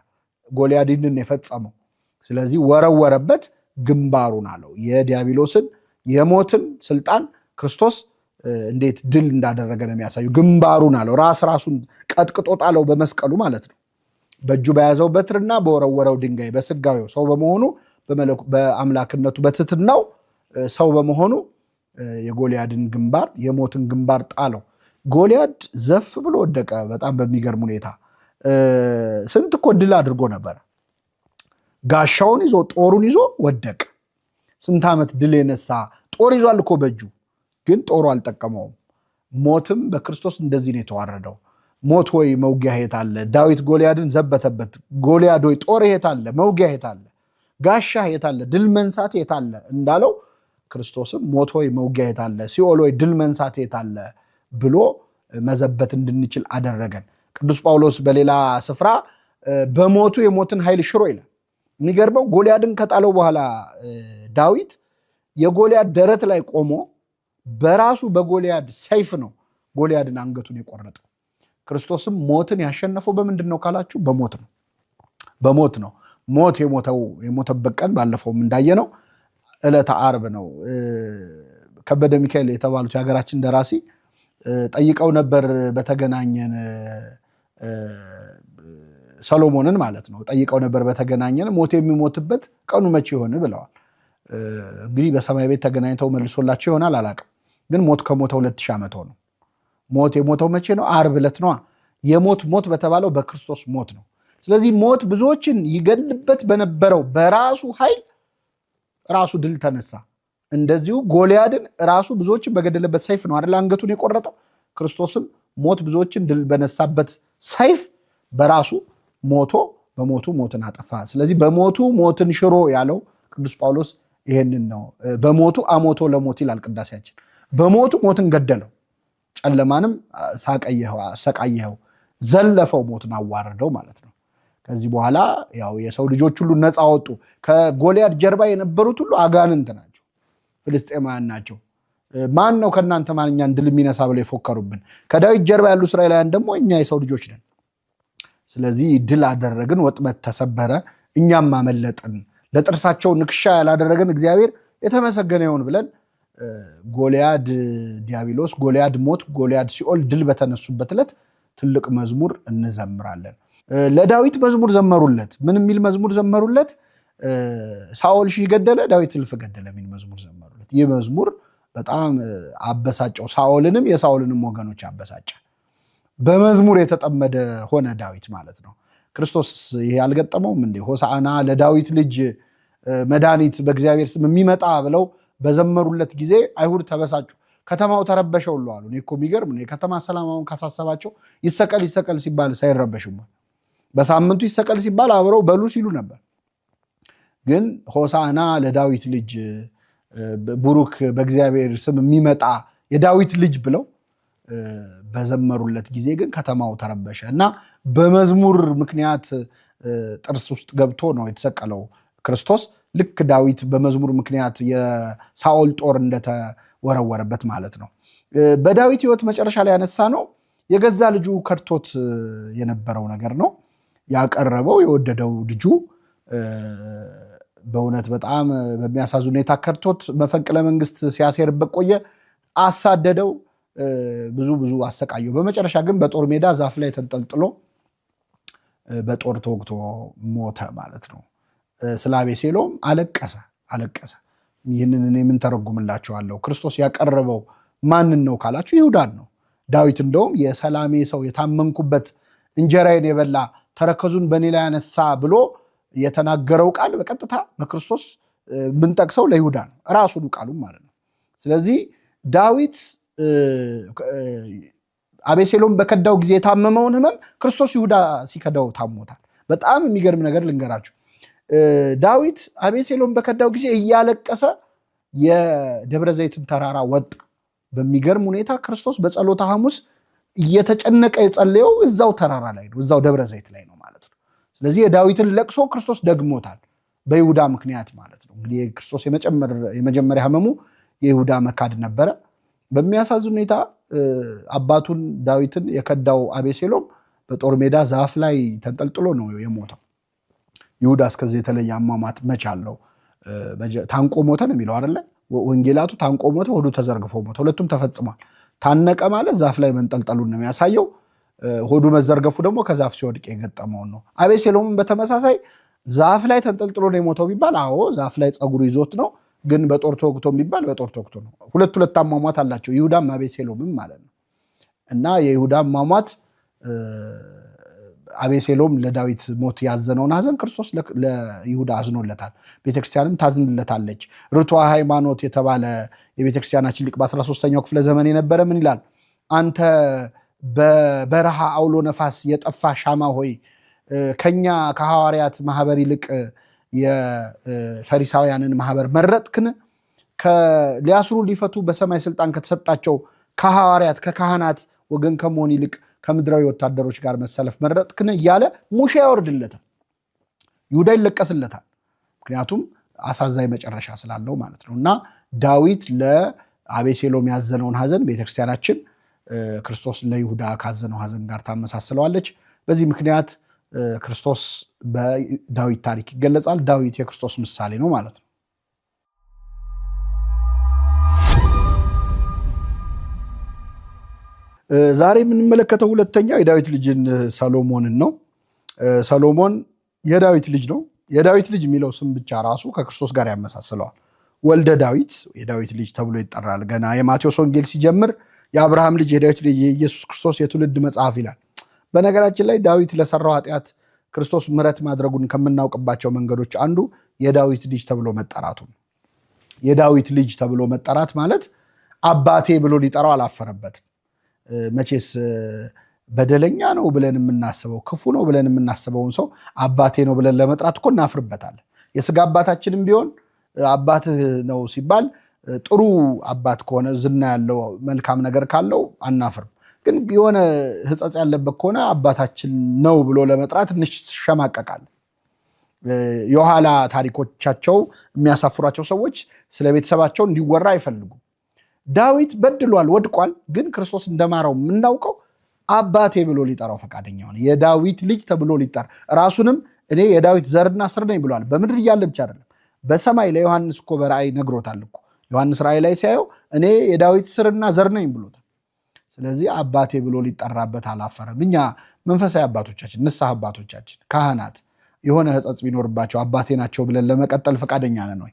ጎልያድን የፈጸመው። ስለዚህ ወረወረበት፣ ግንባሩን አለው። የዲያብሎስን የሞትን ስልጣን ክርስቶስ እንዴት ድል እንዳደረገ ነው የሚያሳዩ። ግንባሩን አለው። ራሱን ቀጥቅጦ ጣለው በመስቀሉ ማለት ነው። በእጁ በያዘው በትርና በወረወረው ድንጋይ በሥጋዌው ሰው በመሆኑ በአምላክነቱ በትህትናው ሰው በመሆኑ የጎልያድን ግንባር የሞትን ግንባር ጣለው። ጎልያድ ዘፍ ብሎ ወደቀ። በጣም በሚገርም ሁኔታ ስንት እኮ ድል አድርጎ ነበረ። ጋሻውን ይዞ ጦሩን ይዞ ወደቀ። ስንት ዓመት ድል የነሳ ጦር ይዟል እኮ በእጁ፣ ግን ጦሩ አልጠቀመውም። ሞትም በክርስቶስ እንደዚህ ነው የተዋረደው። ሞት ሆይ መውጊያ የት አለ? ዳዊት ጎልያድን ዘበተበት። ጎልያድ ሆይ ጦር የት አለ? መውጊያ የት አለ? ጋሻ የት አለ? ድል መንሳት የት አለ እንዳለው ክርስቶስም ሞት ሆይ መውጊያ የት አለ? ሲኦል ሆይ ድል መንሳት የት አለ ብሎ መዘበት እንድንችል አደረገን። ቅዱስ ጳውሎስ በሌላ ስፍራ በሞቱ የሞትን ኃይል ሽሮ ይላል። የሚገርመው ጎልያድን ከጣለው በኋላ ዳዊት የጎልያድ ደረት ላይ ቆሞ በራሱ በጎልያድ ሰይፍ ነው ጎልያድን አንገቱን የቆረጠው። ክርስቶስም ሞትን ያሸነፈው በምንድን ነው ካላችሁ፣ በሞት ነው። በሞት ነው። ሞት የሞተበት ቀን ባለፈውም እንዳየነው ዕለተ ዓርብ ነው። ከበደ ሚካኤል የተባሉት የሀገራችን ደራሲ ጠይቀው ነበር በተገናኘን ሰሎሞንን ማለት ነው። ጠይቀው ነበር በተገናኘን ሞት የሚሞትበት ቀኑ መቼ ይሆን ብለዋል። እንግዲህ በሰማይ ቤት ተገናኝተው መልሶላቸው ይሆናል አላቅም። ግን ሞት ከሞተ 2000 ዓመት ሆነው። ሞት የሞተው መቼ ነው? ዓርብ ዕለት ነዋ። የሞት ሞት በተባለው በክርስቶስ ሞት ነው። ስለዚህ ሞት ብዙዎችን ይገልበት በነበረው በራሱ ኃይል ራሱ ድል ተነሳ። እንደዚሁ ጎልያድን ራሱ ብዙዎችን በገደለበት ሰይፍ ነው አይደል አንገቱን የቆረጠው። ክርስቶስም ሞት ብዙዎችን ድል በነሳበት ሰይፍ በራሱ ሞቶ በሞቱ ሞትን አጠፋ። ስለዚህ በሞቱ ሞትን ሽሮ ያለው ቅዱስ ጳውሎስ ይሄንን ነው። በሞቱ አሞቶ ለሞት ይላል ቅዳሴያችን። በሞቱ ሞትን ገደለው፣ ጨለማንም አሰቃየኸው፣ ዘለፈው፣ ሞትን አዋረደው ማለት ነው። ከዚህ በኋላ ያው የሰው ልጆች ሁሉ ነፃ ወጡ። ከጎልያድ ጀርባ የነበሩት ሁሉ አጋንንት ናቸው፣ ፍልስጤማውያን ናቸው። ማን ነው ከእናንተ ማንኛን ድል የሚነሳ ብለው የፎከሩብን? ከዳዊት ጀርባ ያሉ እስራኤላውያን ደግሞ እኛ የሰው ልጆች ነን። ስለዚህ ድል አደረግን፣ ወጥመድ ተሰበረ፣ እኛም አመለጥን። ለጥርሳቸው ንክሻ ያላደረገን እግዚአብሔር የተመሰገነ ይሁን ብለን ጎልያድ ዲያብሎስ፣ ጎልያድ ሞት፣ ጎልያድ ሲኦል ድል በተነሱበት ዕለት ትልቅ መዝሙር እንዘምራለን። ለዳዊት መዝሙር ዘመሩለት። ምን የሚል መዝሙር ዘመሩለት? ሳኦል ሺህ ገደለ፣ ዳዊት እልፍ ገደለ የሚል መዝሙር ዘመሩለት። ይህ መዝሙር በጣም አበሳጨው፣ ሳኦልንም የሳኦልንም ወገኖች አበሳጨ። በመዝሙር የተጠመደ ሆነ ዳዊት ማለት ነው። ክርስቶስ ይሄ አልገጠመውም እንዴ? ሆሳዕና ለዳዊት ልጅ መድኃኒት በእግዚአብሔር ስም የሚመጣ ብለው በዘመሩለት ጊዜ አይሁድ ተበሳጩ፣ ከተማው ተረበሸ ሁሉ አሉ። እኔ እኮ የሚገርም ነው። የከተማ ሰላማውን ካሳሰባቸው ይሰቀል ይሰቀል ሲባል ሳይረበሽም፣ በሳምንቱ ይሰቀል ሲባል አብረው በሉ ሲሉ ነበር። ግን ሆሳዕና ለዳዊት ልጅ ቡሩክ በእግዚአብሔር ስም የሚመጣ የዳዊት ልጅ ብለው በዘመሩለት ጊዜ ግን ከተማው ተረበሸ እና በመዝሙር ምክንያት ጥርስ ውስጥ ገብቶ ነው የተሰቀለው ክርስቶስ። ልክ ዳዊት በመዝሙር ምክንያት የሳኦል ጦር እንደተወረወረበት ማለት ነው። በዳዊት ሕይወት መጨረሻ ላይ ያነሳ ነው የገዛ ልጁ ከድቶት የነበረው ነገር ነው ያቀረበው። የወደደው ልጁ በእውነት በጣም በሚያሳዝን ሁኔታ ከድቶት መፈንቅለ መንግስት ሲያሴርበት ቆየ። አሳደደው፣ ብዙ አሰቃየው። በመጨረሻ ግን በጦር ሜዳ ዛፍ ላይ ተንጠልጥሎ በጦር ተወግቶ ሞተ ማለት ነው። ስለ አቤሴሎም አለቀሰ። ይህንን እኔ ምን ተረጉምላችኋለሁ? ክርስቶስ ያቀረበው ማንን ነው ካላችሁ ይሁዳን ነው። ዳዊት እንደውም የሰላሜ ሰው የታመንኩበት እንጀራዬን የበላ ተረከዙን በእኔ ላይ ያነሳ ብሎ የተናገረው ቃል በቀጥታ በክርስቶስ ምንጠቅሰው ለይሁዳ ነው፣ ራሱን ቃሉም ማለት ነው። ስለዚህ ዳዊት አቤሴሎም በከዳው ጊዜ የታመመውን ህመም ክርስቶስ ይሁዳ ሲከዳው ታሞታል። በጣም የሚገርም ነገር ልንገራችሁ። ዳዊት አቤሴሎም በከዳው ጊዜ እያለቀሰ የደብረ ዘይትን ተራራ ወጣ። በሚገርም ሁኔታ ክርስቶስ በጸሎተ ሐሙስ እየተጨነቀ የጸለየው እዛው ተራራ ላይ ነው፣ እዛው ደብረ ዘይት ላይ ነው ማለት ነው። ስለዚህ የዳዊትን ለቅሶ ክርስቶስ ደግሞታል በይሁዳ ምክንያት ማለት ነው። እንግዲህ ክርስቶስ የመጀመሪያ ህመሙ የይሁዳ መካድ ነበረ። በሚያሳዝን ሁኔታ አባቱን ዳዊትን የከዳው አቤሴሎም በጦር ሜዳ ዛፍ ላይ ተንጠልጥሎ ነው የሞተው። ይሁዳ እስከዚህ የተለየ አሟሟት መች አለው? ታንቆ ሞተ ነው የሚለው አይደለ? ወንጌላቱ ታንቆ ሞተ፣ ሆዱ ተዘርግፎ ሞተ። ሁለቱም ተፈጽሟል። ታነቀ ማለት ዛፍ ላይ መንጠልጠሉን ነው የሚያሳየው። ሆዱ መዘርገፉ ደግሞ ከዛፍ ሲወድቅ የገጠመውን ነው። አቤሴሎምን በተመሳሳይ ዛፍ ላይ ተንጠልጥሎ ነው የሞተው ቢባል አዎ ዛፍ ላይ ፀጉሩ ይዞት ነው። ግን በጦር ተወግቶ ቢባል በጦር ተወግቶ ነው። ሁለት አሟሟት አላቸው፣ ይሁዳም አቤሴሎምም ማለት ነው። እና የይሁዳ አሟሟት አቤሴሎም ለዳዊት ሞት ያዘነውን ሐዘን ክርስቶስ ለይሁዳ አዝኖለታል። ቤተክርስቲያንም ታዝንለታለች። ርቱዐ ሃይማኖት የተባለ የቤተክርስቲያናችን ሊቅ በ13ኛው ክፍለ ዘመን የነበረ ምን ይላል? አንተ በበረሃ አውሎ ነፋስ የጠፋ ሻማ ሆይ ከኛ ከሐዋርያት ማህበር ይልቅ የፈሪሳውያንን ማህበር መረጥክን? ሊያስሩ ሊፈቱ በሰማይ ስልጣን ከተሰጣቸው ከሐዋርያት ከካህናት ወገን ከመሆን ይልቅ ከምድራዊ ወታደሮች ጋር መሰለፍ መረጥክን? እያለ ሙሴ ያወርድለታል። ይሁዳ ይለቀስለታል። ምክንያቱም አሳዛኝ መጨረሻ ስላለው ማለት ነው። እና ዳዊት ለአቤሴሎም ያዘነውን ሐዘን ቤተክርስቲያናችን ክርስቶስ ለይሁዳ ካዘነው ሐዘን ጋር ታመሳስለዋለች። በዚህ ምክንያት ክርስቶስ በዳዊት ታሪክ ይገለጻል። ዳዊት የክርስቶስ ምሳሌ ነው ማለት ነው። ዛሬ የምንመለከተው ሁለተኛው የዳዊት ልጅን ሰሎሞንን ነው። ሰሎሞን የዳዊት ልጅ ነው። የዳዊት ልጅ የሚለው ስም ብቻ ራሱ ከክርስቶስ ጋር ያመሳስለዋል። ወልደ ዳዊት የዳዊት ልጅ ተብሎ ይጠራል። ገና የማቴዎስ ወንጌል ሲጀምር የአብርሃም ልጅ የዳዊት ልጅ የኢየሱስ ክርስቶስ የትውልድ መጽሐፍ ይላል። በነገራችን ላይ ዳዊት ለሰራው ኃጢአት ክርስቶስ ምሕረት ማድረጉን ከምናውቅባቸው መንገዶች አንዱ የዳዊት ልጅ ተብሎ መጠራቱ። የዳዊት ልጅ ተብሎ መጠራት ማለት አባቴ ብሎ ሊጠራው አላፈረበትም። መቼስ በደለኛ ነው ብለን የምናስበው ክፉ ነው ብለን የምናስበውን ሰው አባቴ ነው ብለን ለመጥራት እኮ እናፍርበታለን። የስጋ አባታችንም ቢሆን አባትህ ነው ሲባል ጥሩ አባት ከሆነ ዝና ያለው መልካም ነገር ካለው አናፍርም። ግን የሆነ ሕጸጽ ያለበት ከሆነ አባታችን ነው ብሎ ለመጥራት እንሸማቀቃለን። የኋላ ታሪኮቻቸው የሚያሳፍሯቸው ሰዎች ስለ ቤተሰባቸው እንዲወራ አይፈልጉም። ዳዊት በድሏል፣ ወድቋል። ግን ክርስቶስ እንደማረው የምናውቀው አባቴ ብሎ ሊጠራው ፈቃደኛ ሆነ። የዳዊት ልጅ ተብሎ ሊጠራ ራሱንም እኔ የዳዊት ዘርና ስር ነኝ ብሏል። በምድር እያለ ብቻ አይደለም፣ በሰማይ ለዮሐንስ እኮ በራእይ ነግሮታል እኮ። ዮሐንስ ራእይ ላይ ሲያየው እኔ የዳዊት ስርና ዘር ነኝ ብሎታል። ስለዚህ አባቴ ብሎ ሊጠራበት አላፈረም። እኛ መንፈሳዊ አባቶቻችን፣ ንስሐ አባቶቻችን፣ ካህናት የሆነ ሕጸጽ ቢኖርባቸው አባቴ ናቸው ብለን ለመቀጠል ፈቃደኛ ነን ወይ?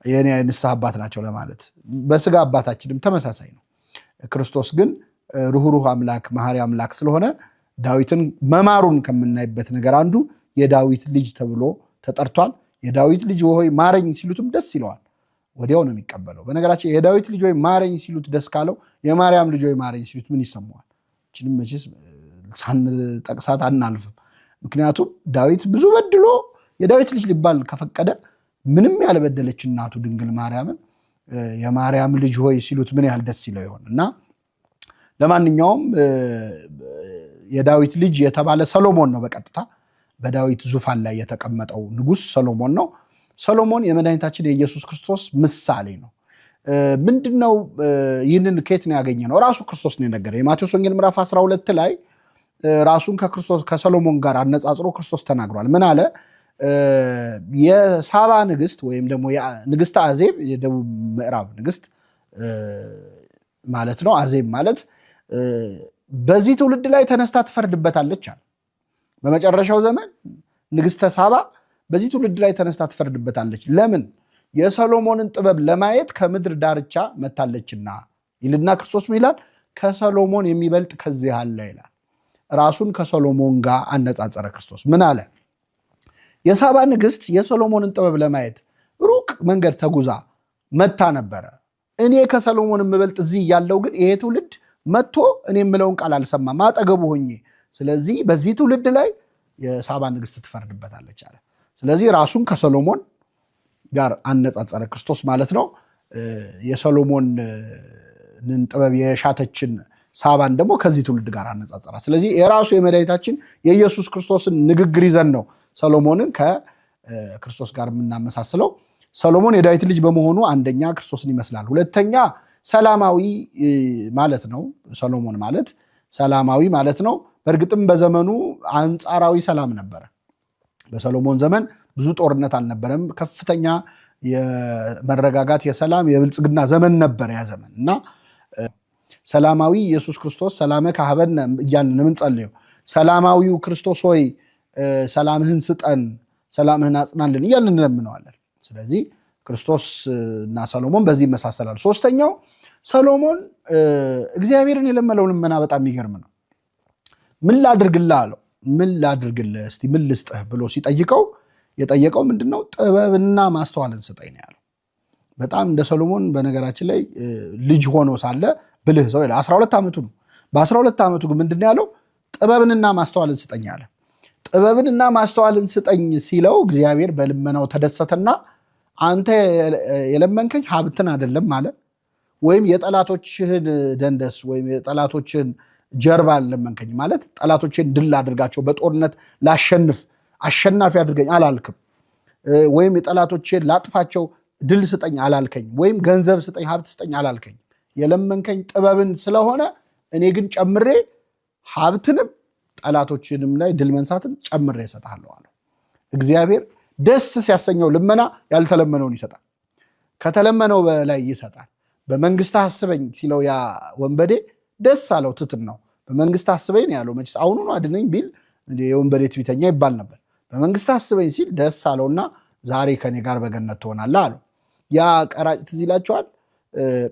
የኔ ንስሐ አባት ናቸው ለማለት። በስጋ አባታችንም ተመሳሳይ ነው። ክርስቶስ ግን ሩህሩህ አምላክ መሐሪ አምላክ ስለሆነ ዳዊትን መማሩን ከምናይበት ነገር አንዱ የዳዊት ልጅ ተብሎ ተጠርቷል። የዳዊት ልጅ ሆይ ማረኝ ሲሉትም ደስ ይለዋል፣ ወዲያው ነው የሚቀበለው። በነገራችን የዳዊት ልጅ ሆይ ማረኝ ሲሉት ደስ ካለው የማርያም ልጅ ሆይ ማረኝ ሲሉት ምን ይሰማዋል? እችንም መቼስ ሳንጠቅሳት አናልፍም። ምክንያቱም ዳዊት ብዙ በድሎ የዳዊት ልጅ ሊባል ከፈቀደ ምንም ያልበደለች እናቱ ድንግል ማርያምን የማርያም ልጅ ሆይ ሲሉት ምን ያህል ደስ ይለው ይሆን? እና ለማንኛውም የዳዊት ልጅ የተባለ ሰሎሞን ነው። በቀጥታ በዳዊት ዙፋን ላይ የተቀመጠው ንጉሥ ሰሎሞን ነው። ሰሎሞን የመድኃኒታችን የኢየሱስ ክርስቶስ ምሳሌ ነው። ምንድነው? ይህንን ከየት ነው ያገኘ ነው? ራሱ ክርስቶስ ነው የነገረ። የማቴዎስ ወንጌል ምዕራፍ 12 ላይ ራሱን ከሰሎሞን ጋር አነጻጽሮ ክርስቶስ ተናግሯል። ምን አለ? የሳባ ንግስት ወይም ደግሞ ንግስት አዜብ፣ የደቡብ ምዕራብ ንግስት ማለት ነው። አዜብ ማለት በዚህ ትውልድ ላይ ተነስታ ትፈርድበታለች አለ። በመጨረሻው ዘመን ንግስተ ሳባ በዚህ ትውልድ ላይ ተነስታ ትፈርድበታለች። ለምን? የሰሎሞንን ጥበብ ለማየት ከምድር ዳርቻ መታለችና ይልና ክርስቶስ ይላል ከሰሎሞን የሚበልጥ ከዚህ አለ ይላል። ራሱን ከሰሎሞን ጋር አነጻጸረ ክርስቶስ። ምን አለ? የሳባ ንግስት የሰሎሞንን ጥበብ ለማየት ሩቅ መንገድ ተጉዛ መታ ነበረ። እኔ ከሰሎሞን የምበልጥ እዚህ ያለው ግን ይሄ ትውልድ መጥቶ እኔ የምለውን ቃል አልሰማም አጠገቡ ሆኜ። ስለዚህ በዚህ ትውልድ ላይ የሳባ ንግስት ትፈርድበታለች አለ። ስለዚህ ራሱን ከሰሎሞን ጋር አነጻጸረ ክርስቶስ ማለት ነው። የሰሎሞንን ጥበብ የሻተችን ሳባን ደግሞ ከዚህ ትውልድ ጋር አነጻጸራ። ስለዚህ የራሱ የመድኃኒታችን የኢየሱስ ክርስቶስን ንግግር ይዘን ነው ሰሎሞንን ከክርስቶስ ጋር የምናመሳስለው። ሰሎሞን የዳዊት ልጅ በመሆኑ አንደኛ ክርስቶስን ይመስላል፣ ሁለተኛ ሰላማዊ ማለት ነው። ሰሎሞን ማለት ሰላማዊ ማለት ነው። በእርግጥም በዘመኑ አንጻራዊ ሰላም ነበረ። በሰሎሞን ዘመን ብዙ ጦርነት አልነበረም። ከፍተኛ የመረጋጋት የሰላም የብልጽግና ዘመን ነበር ያ ዘመን እና ሰላማዊ ኢየሱስ ክርስቶስ ሰላመ ካህበን እያልን የምንጸልየው ሰላማዊው ክርስቶስ ሆይ ሰላምህን ስጠን፣ ሰላምህን አጽናልን እያልን እንለምነዋለን። ስለዚህ ክርስቶስ እና ሰሎሞን በዚህ ይመሳሰላሉ። ሶስተኛው ሰሎሞን እግዚአብሔርን የለመነው ልመና በጣም የሚገርም ነው። ምን ላድርግልህ አለው። ምን ላድርግልህ እስቲ ምን ልስጥህ ብሎ ሲጠይቀው የጠየቀው ምንድነው? ጥበብና ማስተዋልን ስጠኝ ነው ያለው። በጣም እንደ ሰሎሞን በነገራችን ላይ ልጅ ሆኖ ሳለ ብልህ ሰው ይላል። 12 ዓመቱ ነው። በ12 ዓመቱ ግን ምንድን ያለው? ጥበብንና ማስተዋልን ስጠኝ አለ። ጥበብንና ማስተዋልን ስጠኝ ሲለው እግዚአብሔር በልመናው ተደሰተና አንተ የለመንከኝ ሀብትን አይደለም አለ፣ ወይም የጠላቶችህን ደንደስ ወይም የጠላቶችህን ጀርባ ለመንከኝ ማለት ጠላቶችን ድል አድርጋቸው በጦርነት ላሸንፍ አሸናፊ አድርገኝ አላልክም። ወይም የጠላቶችን ላጥፋቸው ድል ስጠኝ አላልከኝ። ወይም ገንዘብ ስጠኝ ሀብት ስጠኝ አላልከኝ። የለመንከኝ ጥበብን ስለሆነ እኔ ግን ጨምሬ ሀብትንም ጠላቶችንም ላይ ድል መንሳትን ጨምሬ እሰጥሃለሁ አለው። እግዚአብሔር ደስ ሲያሰኘው ልመና ያልተለመነውን ይሰጣል፣ ከተለመነው በላይ ይሰጣል። በመንግስት አስበኝ ሲለው ያ ወንበዴ ደስ አለው። ትትን ነው በመንግስት አስበኝ ነው ያለው። መቼስ አሁኑኑ አድነኝ ቢል የወንበዴ ትዕቢተኛ ይባል ነበር። በመንግስት አስበኝ ሲል ደስ አለውና ዛሬ ከኔ ጋር በገነት ትሆናለህ አለው። ያ ቀራጭ ትዝ ይላቸዋል።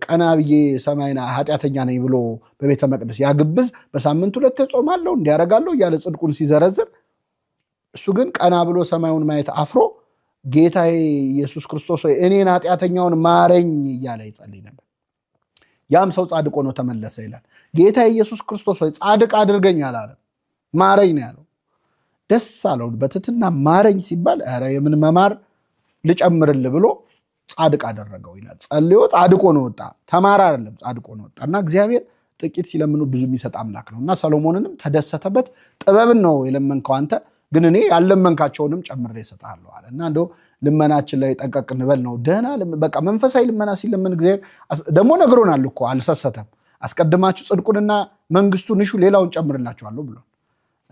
ቀና ብዬ ሰማይና ኃጢአተኛ ነኝ ብሎ በቤተ መቅደስ ያግብዝ በሳምንት 2 ጾማለሁ እንዲያረጋለሁ እያለ ጽድቁን ሲዘረዝር፣ እሱ ግን ቀና ብሎ ሰማዩን ማየት አፍሮ ጌታዬ ኢየሱስ ክርስቶስ ሆይ እኔን ኃጢአተኛውን ማረኝ እያለ ይጸልይ ነበር። ያም ሰው ጻድቅ ሆኖ ተመለሰ ይላል። ጌታ ኢየሱስ ክርስቶስ ሆይ ጻድቅ አድርገኝ አላለም፣ ማረኝ ነው ያለው። ደስ አለው በትትና ማረኝ ሲባል ኧረ የምን መማር ልጨምርልህ ብሎ ጻድቅ አደረገው ይላል። ጸልዮ ጻድቅ ሆኖ ወጣ። ተማረ አይደለም ጻድቅ ሆኖ ወጣ። እና እግዚአብሔር ጥቂት ሲለምኑ ብዙ የሚሰጥ አምላክ ነው። እና ሰሎሞንንም ተደሰተበት። ጥበብን ነው የለመንከው አንተ፣ ግን እኔ ያለመንካቸውንም ጨምሬ እሰጥሃለሁ አለ። እና እንደው ልመናችን ላይ ጠንቀቅ እንበል ነው። ደህና በቃ መንፈሳዊ ልመና ሲለምን እግዚአብሔር ደግሞ ነግሮናል እኮ አልሰሰተም። አስቀድማችሁ ጽድቁንና መንግስቱን እሹ ሌላውን ጨምርላችኋለሁ ብሎ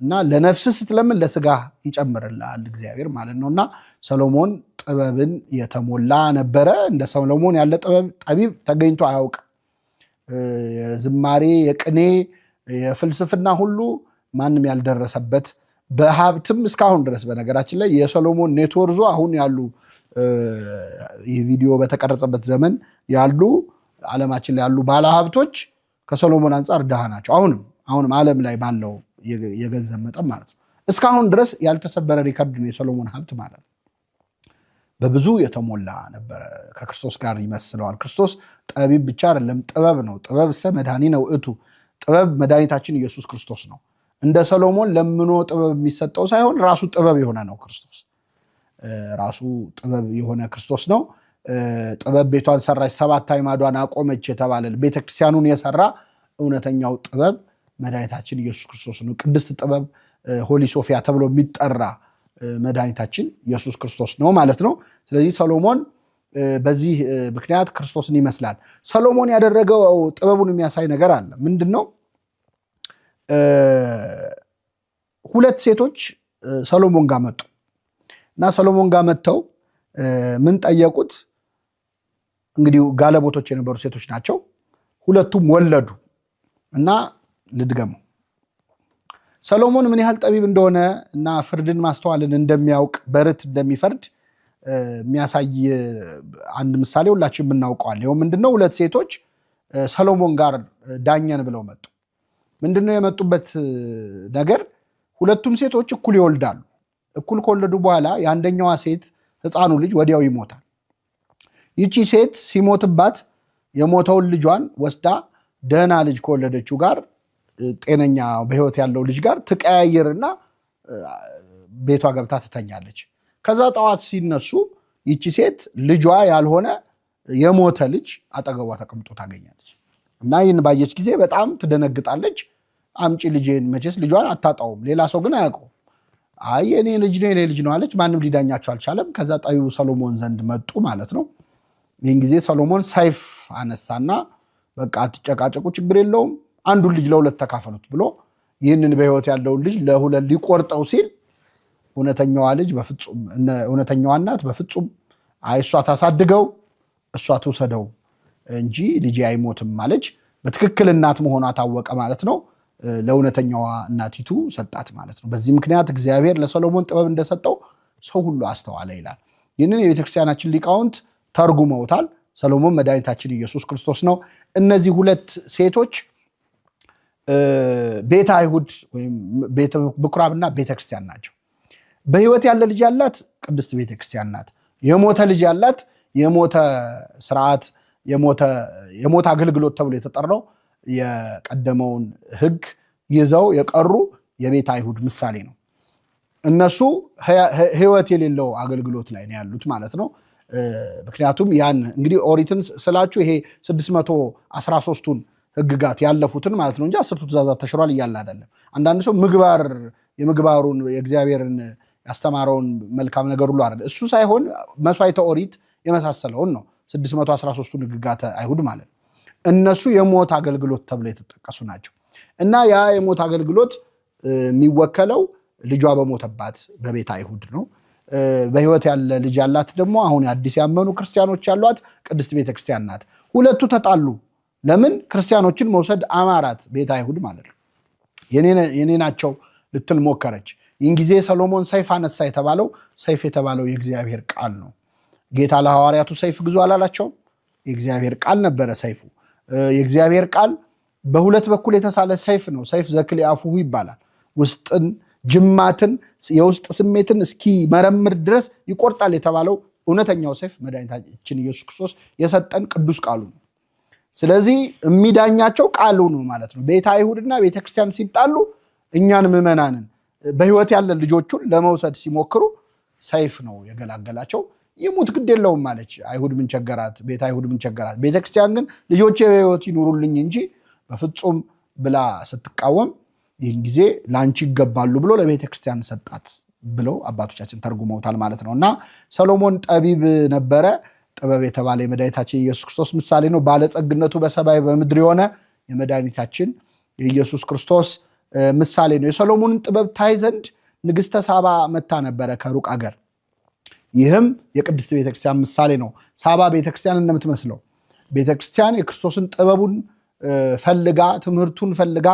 እና ለነፍስ ስትለምን ለስጋ ይጨምርልሃል እግዚአብሔር ማለት ነው። እና ሰሎሞን ጥበብን የተሞላ ነበረ። እንደ ሰሎሞን ያለ ጠቢብ ተገኝቶ አያውቅም። የዝማሬ የቅኔ የፍልስፍና ሁሉ ማንም ያልደረሰበት በሀብትም እስካሁን ድረስ በነገራችን ላይ የሰሎሞን ኔትወርዙ አሁን ያሉ ይህ ቪዲዮ በተቀረጸበት ዘመን ያሉ ዓለማችን ላይ ያሉ ባለሀብቶች ከሰሎሞን አንጻር ድሃ ናቸው። አሁንም ዓለም ላይ ባለው የገንዘብ መጠን ማለት ነው። እስካሁን ድረስ ያልተሰበረ ሪከርድ ነው የሰሎሞን ሀብት ማለት ነው። በብዙ የተሞላ ነበረ። ከክርስቶስ ጋር ይመስለዋል። ክርስቶስ ጠቢብ ብቻ አይደለም፣ ጥበብ ነው። ጥበብ ሰ መድኃኒ ነው እቱ ጥበብ መድኃኒታችን ኢየሱስ ክርስቶስ ነው። እንደ ሰሎሞን ለምኖ ጥበብ የሚሰጠው ሳይሆን ራሱ ጥበብ የሆነ ነው ክርስቶስ። ራሱ ጥበብ የሆነ ክርስቶስ ነው። ጥበብ ቤቷን ሰራች፣ 7 አዕማዷን አቆመች የተባለ ቤተክርስቲያኑን የሰራ እውነተኛው ጥበብ መድኃኒታችን ኢየሱስ ክርስቶስ ነው። ቅድስት ጥበብ ሆሊ ሶፊያ ተብሎ የሚጠራ መድኃኒታችን ኢየሱስ ክርስቶስ ነው ማለት ነው። ስለዚህ ሰሎሞን በዚህ ምክንያት ክርስቶስን ይመስላል። ሰሎሞን ያደረገው ጥበቡን የሚያሳይ ነገር አለ። ምንድን ነው? 2 ሴቶች ሰሎሞን ጋር መጡ እና ሰሎሞን ጋር መጥተው ምን ጠየቁት? እንግዲህ ጋለቦቶች የነበሩ ሴቶች ናቸው። ሁለቱም ወለዱ እና ልድገመው። ሰሎሞን ምን ያህል ጠቢብ እንደሆነ እና ፍርድን ማስተዋልን እንደሚያውቅ በርት እንደሚፈርድ የሚያሳይ አንድ ምሳሌ ሁላችን የምናውቀዋል። ይኸው ምንድነው? 2 ሴቶች ሰሎሞን ጋር ዳኘን ብለው መጡ። ምንድነው የመጡበት ነገር? ሁለቱም ሴቶች እኩል ይወልዳሉ። እኩል ከወለዱ በኋላ የአንደኛዋ ሴት ሕፃኑ ልጅ ወዲያው ይሞታል። ይቺ ሴት ሲሞትባት የሞተውን ልጇን ወስዳ ደህና ልጅ ከወለደችው ጋር ጤነኛ በህይወት ያለው ልጅ ጋር ትቀያየርና ቤቷ ገብታ ትተኛለች። ከዛ ጠዋት ሲነሱ ይቺ ሴት ልጇ ያልሆነ የሞተ ልጅ አጠገቧ ተቀምጦ ታገኛለች እና ይህን ባየች ጊዜ በጣም ትደነግጣለች። አምጪ ልጄን፣ መቼስ ልጇን አታጣውም፣ ሌላ ሰው ግን አያውቀውም። አይ የኔ ልጅ ነው የኔ ልጅ ነው አለች። ማንም ሊዳኛቸው አልቻለም። ከዛ ጠቢቡ ሰሎሞን ዘንድ መጡ ማለት ነው። ይህን ጊዜ ሰሎሞን ሰይፍ አነሳና በቃ አትጨቃጨቁ፣ ችግር የለውም፣ አንዱን ልጅ ለ2 ተካፈሉት ብሎ ይህንን በህይወት ያለውን ልጅ ለ2 ሊቆርጠው ሲል እውነተኛዋ ልጅ በፍጹም እውነተኛዋ እናት በፍጹም አይ እሷ ታሳድገው እሷ ትውሰደው እንጂ ልጅ አይሞትም ማለች። በትክክል እናት መሆኗ ታወቀ ማለት ነው። ለእውነተኛዋ እናቲቱ ሰጣት ማለት ነው። በዚህ ምክንያት እግዚአብሔር ለሰሎሞን ጥበብ እንደሰጠው ሰው ሁሉ አስተዋለ ይላል። ይህንን የቤተክርስቲያናችን ሊቃውንት ተርጉመውታል። ሰሎሞን መድኃኒታችን ኢየሱስ ክርስቶስ ነው። እነዚህ 2 ሴቶች ቤተ አይሁድ ወይም ቤተ ምኩራብና ቤተክርስቲያን ናቸው። በህይወት ያለ ልጅ ያላት ቅድስት ቤተክርስቲያን ናት። የሞተ ልጅ ያላት የሞተ ስርዓት የሞተ አገልግሎት ተብሎ የተጠራው የቀደመውን ሕግ ይዘው የቀሩ የቤተ አይሁድ ምሳሌ ነው። እነሱ ህይወት የሌለው አገልግሎት ላይ ነው ያሉት ማለት ነው። ምክንያቱም ያን እንግዲህ ኦሪትን ስላችሁ ይሄ 613ቱን ሕግጋት ያለፉትን ማለት ነው እንጂ 10ቱ ትእዛዛት ተሽሯል እያለ አይደለም። አንዳንድ ሰው የምግባሩን የእግዚአብሔርን ያስተማረውን መልካም ነገር ሁሉ አይደለም እሱ ሳይሆን መስዋዕተ ኦሪት የመሳሰለውን ነው 613ቱን ሕግጋተ አይሁድ ማለት ነው። እነሱ የሞት አገልግሎት ተብለው የተጠቀሱ ናቸው እና ያ የሞት አገልግሎት የሚወከለው ልጇ በሞተባት በቤተ አይሁድ ነው። በህይወት ያለ ልጅ ያላት ደግሞ አሁን አዲስ ያመኑ ክርስቲያኖች ያሏት ቅድስት ቤተክርስቲያን ናት። 2ቱ ተጣሉ። ለምን? ክርስቲያኖችን መውሰድ አማራት ቤተ አይሁድ ማለት ነው። የኔ ናቸው ልትል ሞከረች። ይህን ጊዜ ሰሎሞን ሰይፍ አነሳ። ሰይፍ የተባለው የእግዚአብሔር ቃል ነው። ጌታ ለሐዋርያቱ ሰይፍ ግዙ አላላቸውም? የእግዚአብሔር ቃል ነበረ ሰይፉ። የእግዚአብሔር ቃል በ2 በኩል የተሳለ ሰይፍ ነው። ሰይፍ ዘክልአፉሁ ይባላል። ውስጥን ጅማትን የውስጥ ስሜትን እስኪ መረምር ድረስ ይቆርጣል የተባለው እውነተኛው ሰይፍ መድኃኒታችን ኢየሱስ ክርስቶስ የሰጠን ቅዱስ ቃሉ ነው። ስለዚህ የሚዳኛቸው ቃሉ ነው ማለት ነው። ቤተ አይሁድና ቤተክርስቲያን ሲጣሉ እኛን ምዕመናንን በህይወት ያለ ልጆቹን ለመውሰድ ሲሞክሩ ሰይፍ ነው የገላገላቸው። ይሙት ግድ የለውም ማለች። አይሁድ ምን ቸገራት? ቤተ አይሁድ ምን ቸገራት? ቤተክርስቲያን ግን ልጆቼ በሕይወት ይኑሩልኝ እንጂ በፍጹም ብላ ስትቃወም ይህን ጊዜ ላንቺ ይገባሉ ብሎ ለቤተክርስቲያን ሰጣት ብለው አባቶቻችን ተርጉመውታል ማለት ነው። እና ሰሎሞን ጠቢብ ነበረ። ጥበብ የተባለ የመድኃኒታችን ኢየሱስ ክርስቶስ ምሳሌ ነው። ባለጸግነቱ በሰማይ በምድር የሆነ የመድኃኒታችን የኢየሱስ ክርስቶስ ምሳሌ ነው። የሰሎሞንን ጥበብ ታይ ዘንድ ንግሥተ ሳባ መታ ነበረ ከሩቅ አገር። ይህም የቅድስት ቤተክርስቲያን ምሳሌ ነው። ሳባ ቤተክርስቲያን እንደምትመስለው ቤተክርስቲያን የክርስቶስን ጥበቡን ፈልጋ ትምህርቱን ፈልጋ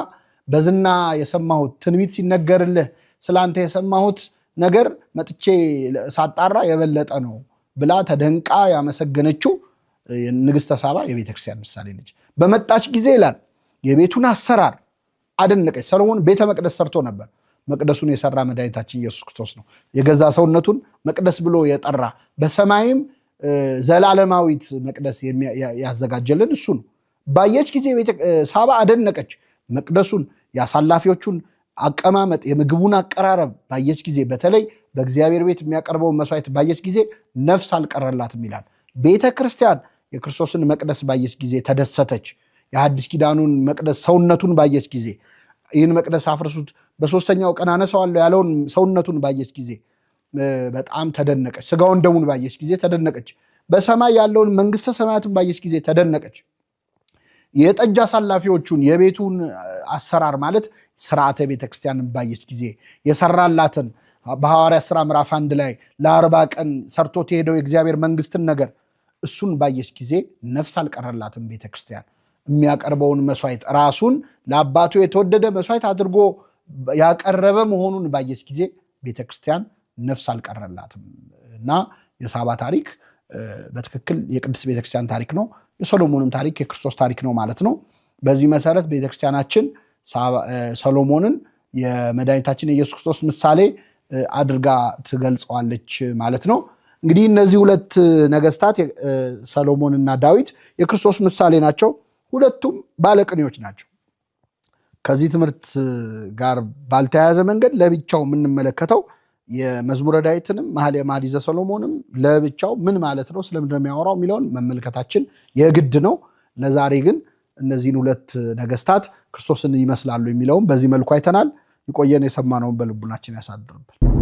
በዝና የሰማሁት ትንቢት ሲነገርልህ ስላንተ የሰማሁት ነገር መጥቼ ሳጣራ የበለጠ ነው ብላ ተደንቃ ያመሰገነችው ንግሥተ ሳባ የቤተክርስቲያን ምሳሌ ነች። በመጣች ጊዜ ይላል የቤቱን አሰራር አደነቀች። ሰሎሞን ቤተ መቅደስ ሰርቶ ነበር። መቅደሱን የሰራ መድኃኒታችን ኢየሱስ ክርስቶስ ነው። የገዛ ሰውነቱን መቅደስ ብሎ የጠራ በሰማይም ዘላለማዊት መቅደስ ያዘጋጀልን እሱ ነው። ባየች ጊዜ ሳባ አደነቀች። መቅደሱን፣ የአሳላፊዎቹን አቀማመጥ፣ የምግቡን አቀራረብ ባየች ጊዜ በተለይ በእግዚአብሔር ቤት የሚያቀርበውን መስዋዕት ባየች ጊዜ ነፍስ አልቀረላትም ይላል። ቤተ ክርስቲያን የክርስቶስን መቅደስ ባየች ጊዜ ተደሰተች። የሐዲስ ኪዳኑን መቅደስ ሰውነቱን ባየች ጊዜ ይህን መቅደስ አፍርሱት በሶስተኛው ቀን አነሳዋለሁ ያለውን ሰውነቱን ባየች ጊዜ በጣም ተደነቀች። ስጋውን ደሙን ባየች ጊዜ ተደነቀች። በሰማይ ያለውን መንግስተ ሰማያትን ባየች ጊዜ ተደነቀች። የጠጅ አሳላፊዎቹን የቤቱን አሰራር ማለት ስርዓተ ቤተክርስቲያንን ባየች ጊዜ የሰራላትን በሐዋርያት ሥራ ምዕራፍ 1 ላይ ለ40 ቀን ሰርቶት የሄደው የእግዚአብሔር መንግስትን ነገር እሱን ባየች ጊዜ ነፍስ አልቀረላትም። ቤተክርስቲያን የሚያቀርበውን መስዋዕት ራሱን ለአባቱ የተወደደ መስዋዕት አድርጎ ያቀረበ መሆኑን ባየች ጊዜ ቤተክርስቲያን ነፍስ አልቀረላትም። እና የሳባ ታሪክ በትክክል የቅድስት ቤተክርስቲያን ታሪክ ነው። የሰሎሞንም ታሪክ የክርስቶስ ታሪክ ነው ማለት ነው። በዚህ መሰረት ቤተክርስቲያናችን ሰሎሞንን የመድኃኒታችን የኢየሱስ ክርስቶስ ምሳሌ አድርጋ ትገልጸዋለች ማለት ነው። እንግዲህ እነዚህ ሁለት ነገስታት ሰሎሞንና ዳዊት የክርስቶስ ምሳሌ ናቸው። ሁለቱም ባለቅኔዎች ናቸው። ከዚህ ትምህርት ጋር ባልተያያዘ መንገድ ለብቻው የምንመለከተው የመዝሙረ ዳዊትንም መኃልየ ሰሎሞንም ለብቻው ምን ማለት ነው ስለምንድን ነው የሚያወራው የሚለውን መመልከታችን የግድ ነው። ለዛሬ ግን እነዚህን ሁለት ነገስታት ክርስቶስን ይመስላሉ የሚለውን በዚህ መልኩ አይተናል። ይቆየን። የሰማነውን በልቡናችን ያሳድርብን።